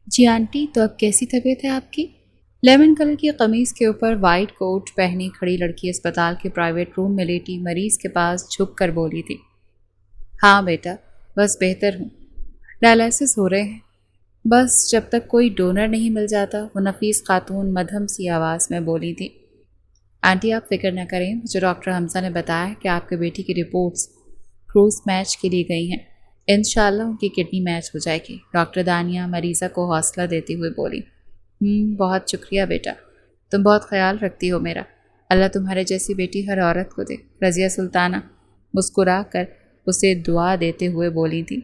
جی aunty, تو اب کیسی طبیعت ہے آپ کی؟ لیمن کلر کی قمیص کے اوپر وائٹ کوٹ پہنی کھڑی لڑکی اسپتال کے پرائیویٹ روم میں لیٹی مریض کے پاس جھک کر بولی تھی۔ ہاں بیٹا، بس بہتر ہوں۔ ڈائلائسس ہو رہے ہیں، بس جب تک کوئی ڈونر نہیں مل جاتا، وہ نفیس خاتون مدھم سی آواز میں بولی تھی۔ آنٹی آپ فکر نہ کریں، مجھے ڈاکٹر حمزہ نے بتایا کہ آپ کے بیٹی کی رپورٹس کروز میچ کے لیے گئی ہیں۔ انشاءاللہ ان کی کڈنی میچ ہو جائے گی، ڈاکٹر دانیہ مریضہ کو حوصلہ دیتے ہوئے بولی۔ بہت شکریہ بیٹا، تم بہت خیال رکھتی ہو میرا۔ اللہ تمہارے جیسی بیٹی ہر عورت کو دے، رضیہ سلطانہ مسکرا کر اسے دعا دیتے ہوئے بولی تھی۔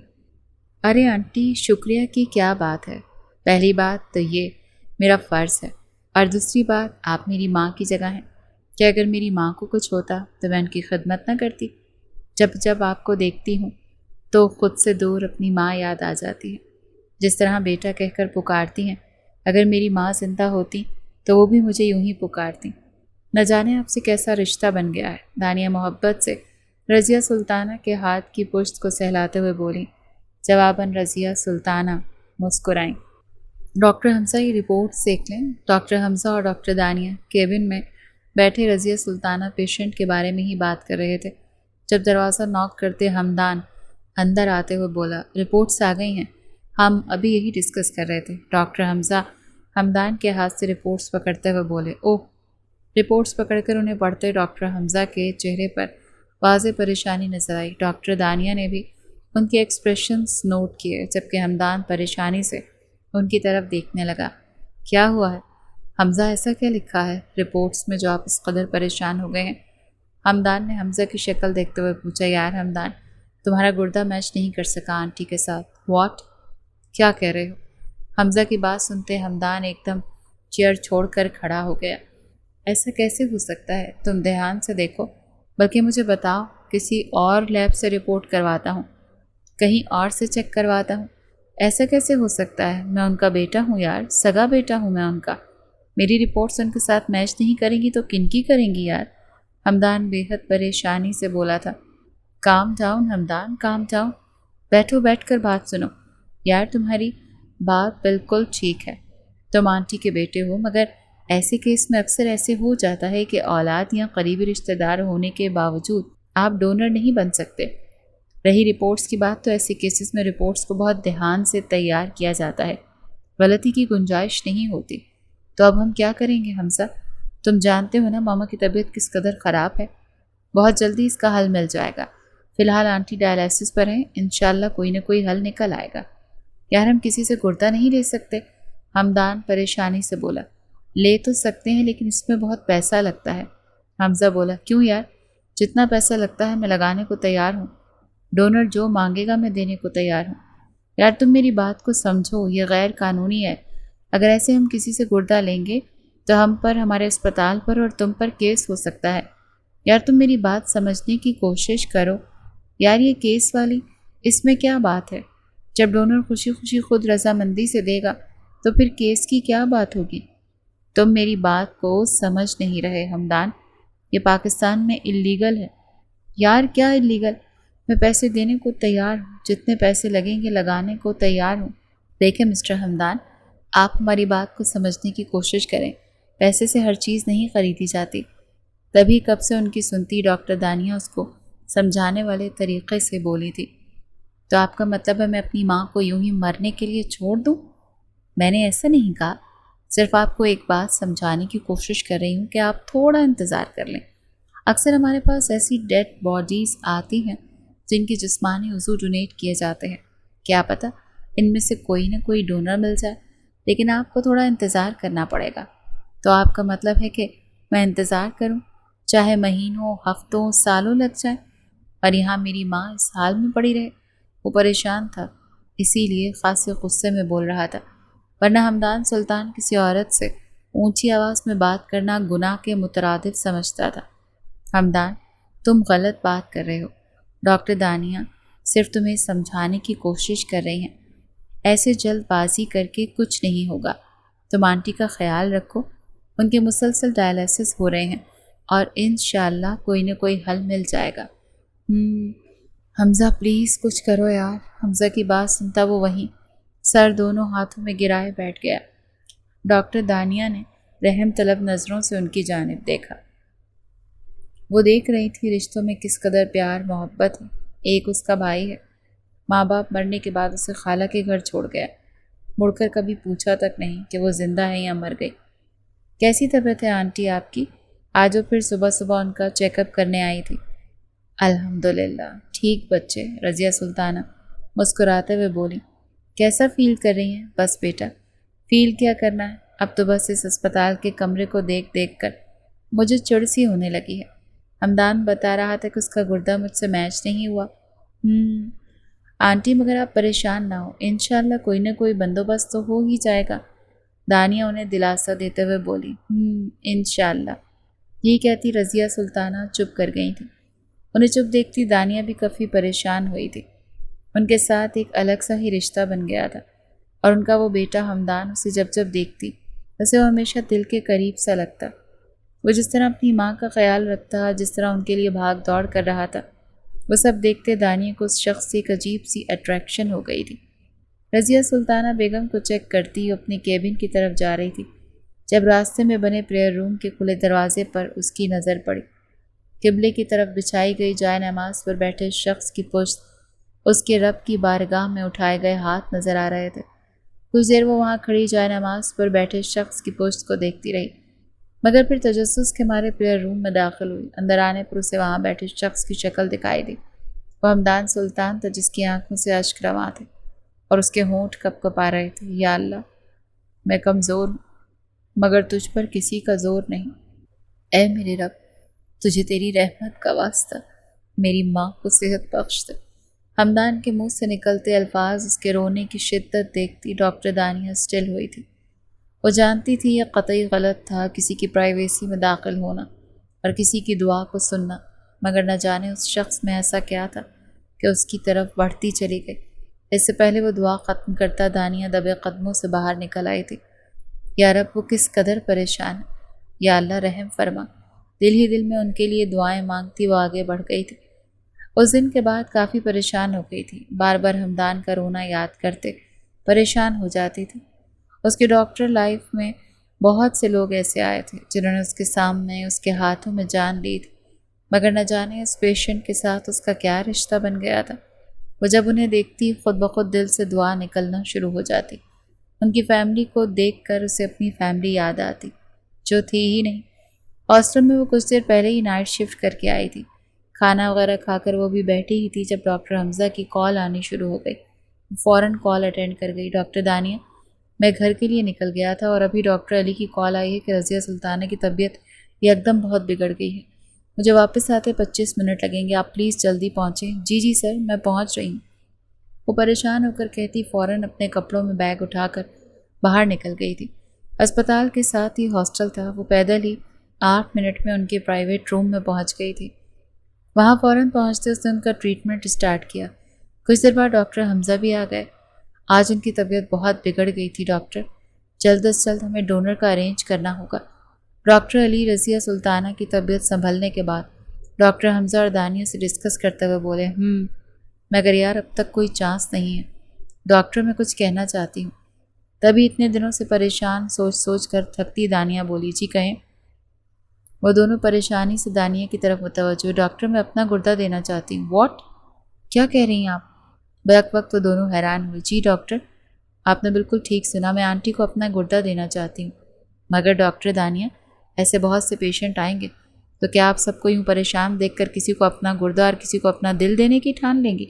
ارے آنٹی، شکریہ کی کیا بات ہے؟ پہلی بات تو یہ میرا فرض ہے، اور دوسری بات آپ میری ماں کی جگہ ہیں کہ اگر میری ماں کو کچھ ہوتا تو میں ان کی خدمت نہ کرتی۔ جب جب آپ کو دیکھتی ہوں تو خود سے دور اپنی ماں یاد آ جاتی ہے، جس طرح بیٹا کہہ کر پکارتی ہیں۔ اگر میری ماں زندہ ہوتی تو وہ بھی مجھے یوں ہی پکارتی۔ نہ جانے آپ سے کیسا رشتہ بن گیا ہے، دانیہ محبت سے رضیہ سلطانہ کے ہاتھ کی پشت کو سہلاتے ہوئے بولی۔ جواباً رضیہ سلطانہ مسکرائیں۔ ڈاکٹر حمزہ یہ رپورٹ دیکھ لیں۔ ڈاکٹر حمزہ اور ڈاکٹر دانیہ کیبن میں بیٹھے رضیہ سلطانہ پیشنٹ کے بارے میں ہی بات کر رہے تھے، جب دروازہ نوک کرتے حمدان اندر آتے ہوئے بولا، رپورٹس آ گئی ہیں، ہم ابھی یہی ڈسکس کر رہے تھے۔ ڈاکٹر حمزہ حمدان کے ہاتھ سے رپورٹس پکڑتے ہوئے بولے، اوہ۔ رپورٹس پکڑ کر انہیں پڑھتے ڈاکٹر حمزہ کے چہرے پر واضح پریشانی نظر آئی۔ ڈاکٹر دانیہ نے بھی ان کے ایکسپریشنز نوٹ کیے، جبکہ حمدان پریشانی سے ان کی طرف دیکھنے لگا۔ کیا ہوا ہے حمزہ، ایسا کیا لکھا ہے رپورٹس میں جو آپ اس قدر پریشان ہو گئے ہیں؟ حمدان نے حمزہ کی شکل دیکھتے ہوئے پوچھا۔ یار حمدان، تمہارا گردہ میچ نہیں کر سکا آنٹی کے ساتھ۔ واٹ؟ کیا کہہ رہے ہو؟ حمزہ کی بات سنتے حمدان ایک دم چیئر چھوڑ کر کھڑا ہو گیا۔ ایسا کیسے ہو سکتا ہے؟ تم دھیان سے دیکھو، بلکہ مجھے بتاؤ، کسی اور لیب سے رپورٹ کرواتا ہوں، کہیں اور سے چیک کرواتا ہوں۔ ایسا کیسے ہو سکتا ہے؟ میں ان کا بیٹا ہوں یار، سگا بیٹا ہوں میں ان کا۔ میری رپورٹس ان کے ساتھ میچ نہیں کریں گی تو کن کی کریں گی یار؟ حمدان بے حد پریشانی سے بولا تھا۔ کام ڈاؤن حمدان، کام ڈاؤن، بیٹھو، بیٹھ کر بات سنو۔ یار تمہاری بات بالکل ٹھیک ہے، تم آنٹی کے بیٹے ہو، مگر ایسے کیس میں اکثر ایسے ہو جاتا ہے کہ اولاد یا قریبی رشتہ دار ہونے کے باوجود آپ ڈونر نہیں بن سکتے۔ رہی رپورٹس کی بات، تو ایسے کیسز میں رپورٹس کو بہت دھیان سے تیار کیا جاتا ہے، غلطی کی گنجائش نہیں ہوتی۔ تو اب ہم کیا کریں گے حمزہ؟ تم جانتے ہو نا ماما کی طبیعت کس قدر خراب ہے، بہت جلدی اس کا حل مل جائے گا۔ فی الحال آنٹی ڈائلائسس پر ہیں، انشاءاللہ کوئی نہ کوئی حل نکل آئے گا۔ یار ہم کسی سے گردہ نہیں لے سکتے، حمدان پریشانی سے بولا۔ لے تو سکتے ہیں لیکن اس میں بہت پیسہ لگتا ہے۔ حمزہ بولا، کیوں یار؟ جتنا پیسہ لگتا ہے میں لگانے کو تیار ہوں، ڈونر جو مانگے گا میں دینے کو تیار ہوں۔ یار تم میری بات کو سمجھو، یہ غیر قانونی ہے۔ اگر ایسے ہم کسی سے گردہ لیں گے تو ہم پر، ہمارے اسپتال پر اور تم پر کیس ہو سکتا ہے۔ یار تم میری بات سمجھنے کی کوشش کرو۔ یار یہ کیس والی، اس میں کیا بات ہے؟ جب ڈونر خوشی خوشی خود رضامندی سے دے گا تو پھر کیس کی کیا بات ہوگی؟ تم میری بات کو سمجھ نہیں رہے حمدان، یہ پاکستان میں اللیگل ہے۔ یار کیا اللیگل؟ میں پیسے دینے کو تیار ہوں، جتنے پیسے لگیں گے لگانے کو تیار ہوں۔ دیکھیں مسٹر حمدان، آپ ہماری بات کو سمجھنے کی کوشش کریں، پیسے سے ہر چیز نہیں خریدی جاتی۔ تبھی کب سے ان کی سنتی ڈاکٹر دانیہ اس کو سمجھانے والے طریقے سے بولی تھی۔ تو آپ کا مطلب ہے میں اپنی ماں کو یوں ہی مرنے کے لیے چھوڑ دوں؟ میں نے ایسا نہیں کہا، صرف آپ کو ایک بات سمجھانے کی کوشش کر رہی ہوں کہ آپ تھوڑا انتظار کر لیں۔ اکثر ہمارے پاس ایسی ڈیڈ باڈیز آتی ہیں جن کی جسمانی عضو ڈونیٹ کیے جاتے ہیں، کیا پتہ ان میں سے کوئی نہ کوئی ڈونر مل جائے، لیکن آپ کو تھوڑا انتظار کرنا پڑے گا۔ تو آپ کا مطلب ہے کہ میں انتظار کروں، چاہے مہینوں، ہفتوں، سالوں لگ جائیں، اور یہاں میری ماں اس حال میں پڑی رہے؟ وہ پریشان تھا، اسی لیے خاصے غصے میں بول رہا تھا، ورنہ حمدان سلطان کسی عورت سے اونچی آواز میں بات کرنا گناہ کے مترادف سمجھتا تھا۔ حمدان تم غلط بات کر رہے ہو، ڈاکٹر دانیہ صرف تمہیں سمجھانے کی کوشش کر رہی ہیں، ایسے جلد بازی کر کے کچھ نہیں ہوگا۔ تم آنٹی کا خیال رکھو، ان کے مسلسل ڈائلائسس ہو رہے ہیں اور انشاءاللہ کوئی نہ کوئی حل مل جائے گا۔ حمزہ پلیز کچھ کرو یار۔ حمزہ کی بات سنتا وہ وہیں سر دونوں ہاتھوں میں گرائے بیٹھ گیا۔ ڈاکٹر دانیہ نے رحم طلب نظروں سے ان کی جانب دیکھا۔ وہ دیکھ رہی تھی رشتوں میں کس قدر پیار محبت ہے۔ ایک اس کا بھائی ہے، ماں باپ مرنے کے بعد اسے خالہ کے گھر چھوڑ گیا، مڑ کر کبھی پوچھا تک نہیں کہ وہ زندہ ہے یا مر گئی۔ کیسی طبیعت ہے آنٹی آپ کی؟ آج وہ پھر صبح صبح ان کا چیک اپ کرنے آئی تھی۔ الحمدللہ ٹھیک بچے، رضیہ سلطانہ مسکراتے ہوئے بولی۔ کیسا فیل کر رہی ہیں؟ بس بیٹا، فیل کیا کرنا ہے، اب تو بس اس اسپتال کے کمرے کو دیکھ دیکھ کر مجھے چڑ سی ہونے لگی ہے۔ ہمدان بتا رہا تھا کہ اس کا گردہ مجھ سے میچ نہیں ہوا۔ آنٹی مگر آپ پریشان نہ ہو، انشاءاللہ کوئی نہ کوئی بندوبست تو ہو ہی جائے گا، دانیہ انہیں دلاسا دیتے ہوئے بولی۔ انشاءاللہ، یہ کہتی رضیہ سلطانہ چپ کر گئی تھی۔ انہیں چپ دیکھتی دانیہ بھی کافی پریشان ہوئی تھی۔ ان کے ساتھ ایک الگ سا ہی رشتہ بن گیا تھا، اور ان کا وہ بیٹا ہمدان اسے جب جب دیکھتی اسے وہ ہمیشہ دل کے قریب سا لگتا۔ وہ جس طرح اپنی ماں کا خیال رکھتا، جس طرح ان کے لیے بھاگ دوڑ کر رہا تھا، وہ سب دیکھتے دانیہ کو اس شخص سے ایک عجیب سی اٹریکشن ہو گئی تھی۔ رضیہ سلطانہ بیگم کو چیک کرتی اپنی کیبن کی طرف جا رہی تھی جب راستے میں بنے پریئر روم کے کھلے دروازے پر اس کی نظر پڑی۔ قبلے کی طرف بچھائی گئی جائے نماز پر بیٹھے شخص کی پشت اس کے رب کی بارگاہ میں اٹھائے گئے ہاتھ نظر آ رہے تھے۔ کچھ دیر وہ وہاں کھڑی جائے نماز پر بیٹھے شخص کی پشت کو دیکھتی رہی، مگر پھر تجسس کے مارے پریئر روم میں داخل ہوئی۔ اندر آنے پر اسے وہاں بیٹھے شخص کی شکل دکھائی دی۔ وہ ہمدان سلطان تھا، جس کی آنکھوں سے اشک رواں تھے اور اس کے ہونٹ کپ کپا رہے تھے۔ یا اللہ، میں کمزور ہوں مگر تجھ پر کسی کا زور نہیں۔ اے میرے رب، تجھے تیری رحمت کا واسطہ میری ماں کو صحت بخش دے۔ ہمدان کے منہ سے نکلتے الفاظ اس کے رونے کی شدت دیکھتی ڈاکٹر دانیہ اسٹل ہوئی تھی۔ وہ جانتی تھی یہ قطعی غلط تھا کسی کی پرائیویسی میں داخل ہونا اور کسی کی دعا کو سننا، مگر نہ جانے اس شخص میں ایسا کیا تھا کہ اس کی طرف بڑھتی چلی گئی۔ اس سے پہلے وہ دعا ختم کرتا دانیہ دبے قدموں سے باہر نکل آئی تھی۔ یا رب، وہ کس قدر پریشان ہے، یا اللہ رحم فرما۔ دل ہی دل میں ان کے لیے دعائیں مانگتی وہ آگے بڑھ گئی تھی۔ اس دن کے بعد کافی پریشان ہو گئی تھی، بار بار ہمدان کا رونا یاد کرتے پریشان ہو جاتی تھی۔ اس کی ڈاکٹر لائف میں بہت سے لوگ ایسے آئے تھے جنہوں نے اس کے سامنے اس کے ہاتھوں میں جان لی تھی، مگر نہ جانے اس پیشنٹ کے ساتھ اس کا کیا رشتہ بن گیا تھا۔ وہ جب انہیں دیکھتی خود بخود دل سے دعا نکلنا شروع ہو جاتی۔ ان کی فیملی کو دیکھ کر اسے اپنی فیملی یاد آتی جو تھی ہی نہیں۔ ہاسٹل میں وہ کچھ دیر پہلے ہی نائٹ شفٹ کر کے آئی تھی۔ کھانا وغیرہ کھا کر وہ بھی بیٹھی ہی تھی جب ڈاکٹر حمزہ کی کال آنی شروع ہو گئی۔ فوراً کال اٹینڈ کر گئی۔ ڈاکٹر دانیہ، میں گھر کے لیے نکل گیا تھا اور ابھی ڈاکٹر علی کی کال آئی ہے کہ رضیہ سلطانہ کی طبیعت یکدم بہت بگڑ گئی ہے، مجھے واپس آتے 25 منٹ لگیں گے، آپ پلیز جلدی پہنچیں۔ جی سر، میں پہنچ رہی ہوں، وہ پریشان ہو کر کہتی فوراً اپنے کپڑوں میں بیگ اٹھا کر باہر نکل گئی تھی۔ اسپتال کے ساتھ ہی ہاسٹل تھا، وہ پیدل ہی 8 منٹ میں ان کے پرائیویٹ روم میں پہنچ گئی تھی۔ وہاں فوراً پہنچتے اس نے ان کا ٹریٹمنٹ اسٹارٹ کیا۔ کچھ دیر بعد ڈاکٹر حمزہ بھی آ گئے۔ آج ان کی طبیعت بہت بگڑ گئی تھی ڈاکٹر، جلد از جلد ہمیں ڈونر کا ارینج کرنا ہوگا۔ ڈاکٹر علی رضیہ سلطانہ کی طبیعت سنبھلنے کے بعد ڈاکٹر حمزہ اور دانیہ سے ڈسکس کرتے ہوئے بولے، مگر یار اب تک کوئی چانس نہیں ہے ڈاکٹر، میں کچھ کہنا چاہتی ہوں۔ تبھی اتنے دنوں سے پریشان سوچ سوچ کر تھکتی دانیہ بولی، جی کہیں۔ وہ دونوں پریشانی سے دانیہ کی طرف متوجہ، ڈاکٹر میں اپنا گردہ دینا چاہتی ہوں۔ واٹ؟ کیا کہہ رہی ہیں آپ؟ بیک وقت وہ دونوں حیران ہوئی۔ جی ڈاکٹر، آپ نے بالکل ٹھیک سنا، میں آنٹی کو اپنا گردہ دینا چاہتی ہوں۔ مگر ڈاکٹر دانیہ، ایسے بہت سے پیشنٹ آئیں گے تو کیا آپ سب کو یوں پریشان دیکھ کر کسی کو اپنا گردہ اور کسی کو اپنا دل دینے کی ٹھان لیں گی؟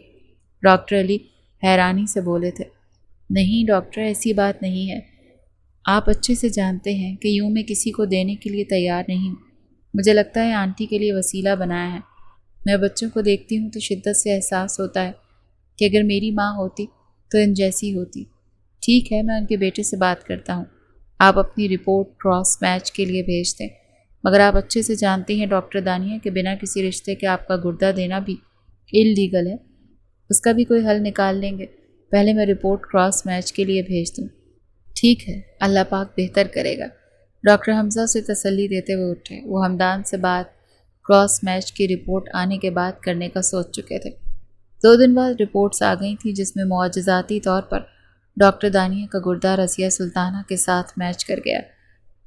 ڈاکٹر علی حیرانی سے بولے تھے۔ نہیں ڈاکٹر، ایسی بات نہیں ہے، آپ اچھے سے جانتے ہیں کہ یوں میں کسی کو دینے کے لیے تیار نہیں ہوں۔ مجھے لگتا ہے آنٹی کے لیے وسیلہ بنایا ہے۔ میں بچوں کو دیکھتی ہوں تو شدت سے احساس ہوتا ہے کہ اگر میری ماں ہوتی تو ان جیسی ہوتی۔ ٹھیک ہے، میں ان کے بیٹے سے بات کرتا ہوں، آپ اپنی رپورٹ کراس میچ کے لیے بھیج دیں۔ مگر آپ اچھے سے جانتی ہیں ڈاکٹر دانیہ کہ بنا کسی رشتے کے آپ کا گردہ دینا بھی اللیگل ہے، اس کا بھی کوئی حل نکال لیں گے۔ پہلے میں رپورٹ کراس میچ کے لیے بھیج دوں۔ ٹھیک ہے، اللہ پاک بہتر کرے گا۔ ڈاکٹر حمزہ سے تسلی دیتے ہوئے اٹھے۔ وہ ہمدان سے بات کراس میچ کی رپورٹ آنے کے بعد کرنے کا سوچ چکے تھے۔ 2 دن بعد رپورٹس آ گئی تھیں جس میں معجزاتی طور پر ڈاکٹر دانیہ کا گردہ رضیہ سلطانہ کے ساتھ میچ کر گیا۔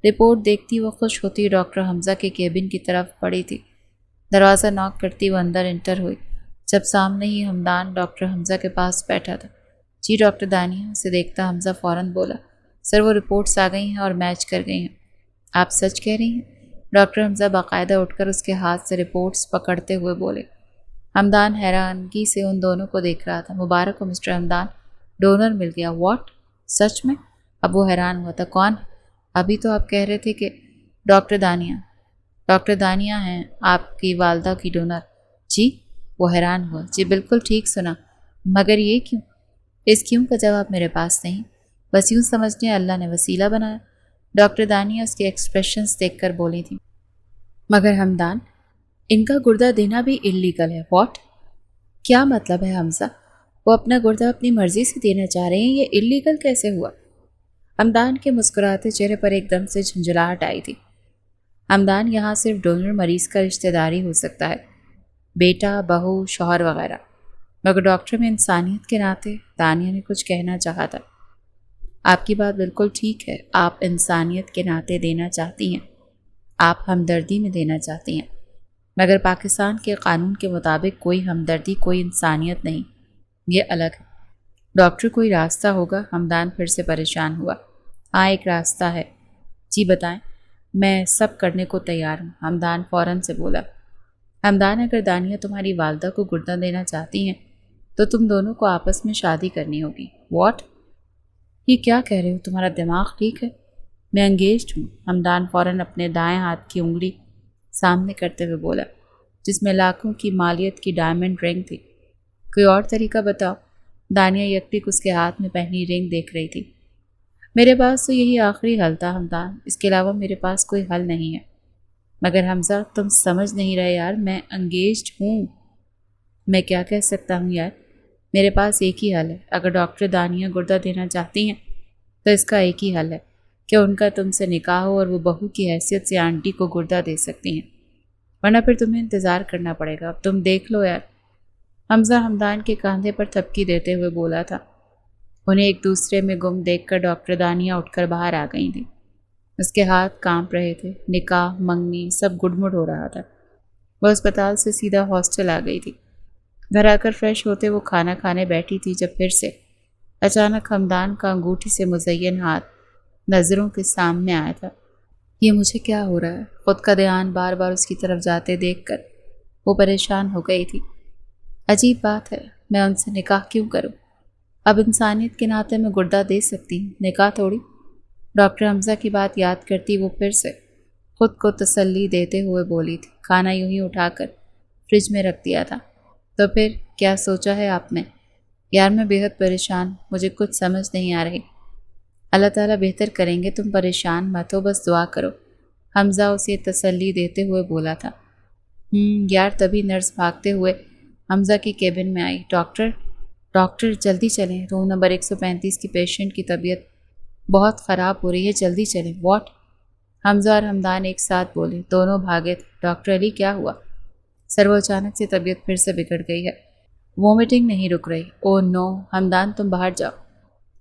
رپورٹ دیکھتی وہ خوش ہوتی ڈاکٹر حمزہ کے کیبن کی طرف پڑی تھی۔ دروازہ ناک کرتی وہ اندر انٹر ہوئی، جب سامنے ہی ہمدان ڈاکٹر حمزہ کے پاس بیٹھا تھا۔ جی ڈاکٹر دانیہ، اسے دیکھتا حمزہ فوراً بولا، سر وہ رپورٹس آ گئی ہیں اور میچ کر گئی ہیں۔ آپ سچ کہہ رہی ہیں؟ ڈاکٹر حمزہ باقاعدہ اٹھ کر اس کے ہاتھ سے رپورٹس پکڑتے ہوئے بولے۔ ہمدان حیرانگی سے ان دونوں کو دیکھ رہا تھا۔ مبارک ہو مسٹر ہمدان، ڈونر مل گیا۔ واٹ؟ سچ میں؟ اب وہ حیران ہوا تھا۔ کون؟ ابھی تو آپ کہہ رہے تھے کہ ڈاکٹر دانیہ۔ ڈاکٹر دانیہ ہیں آپ کی والدہ کی ڈونر۔ جی؟ وہ حیران ہوا۔ جی بالکل ٹھیک سنا، مگر یہ کیوں؟ اس کیوں کا جواب میرے پاس نہیں، بس یوں سمجھنے اللہ نے وسیلہ بنایا۔ ڈاکٹر دانیہ اس کے ایکسپریشنز دیکھ کر بولی تھی۔ مگر ہمدان، ان کا گردہ دینا بھی اللیگل ہے۔ واٹ؟ کیا مطلب ہے حمزہ؟ وہ اپنا گردہ اپنی مرضی سے دینا چاہ رہے ہیں، یہ اللیگل کیسے ہوا؟ ہمدان کے مسکراتے چہرے پر ایک دم سے جھنجھلاہٹ آئی تھی۔ ہمدان، یہاں صرف ڈونر مریض کا رشتہ داری ہو سکتا ہے، بیٹا، بہو، شوہر وغیرہ، مگر ڈاکٹر میں انسانیت کے ناطے دانیہ نے کچھ کہنا چاہا تھا۔ آپ کی بات بالکل ٹھیک ہے، آپ انسانیت کے ناطے دینا چاہتی ہیں، آپ ہمدردی میں دینا چاہتی ہیں، مگر پاکستان کے قانون کے مطابق کوئی ہمدردی، کوئی انسانیت نہیں، یہ الگ ہے۔ ڈاکٹر کوئی راستہ ہوگا؟ ہمدان پھر سے پریشان ہوا۔ ہاں ایک راستہ ہے۔ جی بتائیں، میں سب کرنے کو تیار ہوں، ہمدان فوراً سے بولا۔ ہمدان، اگر دانیہ تمہاری والدہ کو گردہ دینا چاہتی ہیں تو تم دونوں کو آپس میں شادی کرنی ہوگی۔ واٹ؟ یہ کیا کہہ رہے ہو؟ تمہارا دماغ ٹھیک ہے؟ میں انگیجڈ ہوں، ہمدان فوراً اپنے دائیں ہاتھ کی انگلی سامنے کرتے ہوئے بولا، جس میں لاکھوں کی مالیت کی ڈائمنڈ رنگ تھی۔ کوئی اور طریقہ بتاؤ؟ دانیہ یکٹک اس کے ہاتھ میں پہنی رنگ دیکھ رہی تھی۔ میرے پاس تو یہی آخری حل تھا ہمدان، اس کے علاوہ میرے پاس کوئی حل نہیں ہے۔ مگر حمزہ، تم سمجھ نہیں رہے یار، میں انگیجڈ ہوں۔ میں کیا کہہ سکتا ہوں یار؟ میرے پاس ایک ہی حل ہے۔ اگر ڈاکٹر دانیہ گردہ دینا چاہتی ہیں تو اس کا ایک ہی حل ہے کہ ان کا تم سے نکاح ہو اور وہ بہو کی حیثیت سے آنٹی کو گردہ دے سکتی ہیں، ورنہ پھر تمہیں انتظار کرنا پڑے گا۔ اب تم دیکھ لو یار۔ حمزہ ہمدان کے کاندھے پر تھپکی دیتے ہوئے بولا تھا۔ انہیں ایک دوسرے میں گم دیکھ کر ڈاکٹر دانیہ اٹھ کر باہر آ گئی تھیں۔ اس کے ہاتھ کانپ رہے تھے، نکاح، منگنی سب گڈمڈ ہو رہا تھا۔ وہ اسپتال سے سیدھا ہاسٹل آ گئی تھی۔ گھر آ کر فریش ہوتے وہ کھانا کھانے بیٹھی تھی جب پھر سے اچانک ہمدان کا انگوٹھی سے مزین ہاتھ نظروں کے سامنے آیا تھا۔ یہ مجھے کیا ہو رہا ہے؟ خود کا دھیان بار بار اس کی طرف جاتے دیکھ کر وہ پریشان ہو گئی تھی۔ عجیب بات ہے، میں ان سے نکاح کیوں کروں؟ اب انسانیت کے ناطے میں گردہ دے سکتی ہوں، نکاح تھوڑی۔ ڈاکٹر حمزہ کی بات یاد کرتی وہ پھر سے خود کو تسلی دیتے ہوئے بولی تھی۔ کھانا یوں ہی اٹھا کر فریج میں رکھ دیا تھا۔ تو پھر کیا سوچا ہے آپ نے؟ یار میں بے حد پریشان، مجھے کچھ سمجھ نہیں آ رہی۔ اللہ تعالیٰ بہتر کریں گے، تم پریشان مت ہو، بس دعا کرو، حمزہ اسے تسلی دیتے ہوئے بولا تھا۔ یار تبھی نرس بھاگتے ہوئے حمزہ کی کیبن میں آئی۔ ڈاکٹر جلدی چلیں، روم نمبر 135 کی پیشنٹ کی طبیعت بہت خراب ہو رہی ہے، جلدی چلیں۔ واٹ؟ حمزہ اور ہمدان ایک ساتھ بولے۔ دونوں بھاگے تھے۔ ڈاکٹر علی کیا ہوا؟ سر وہ اچانک سے طبیعت پھر سے بگڑ گئی ہے، وومٹنگ نہیں رک رہی۔ او نو، ہمدان تم باہر جاؤ۔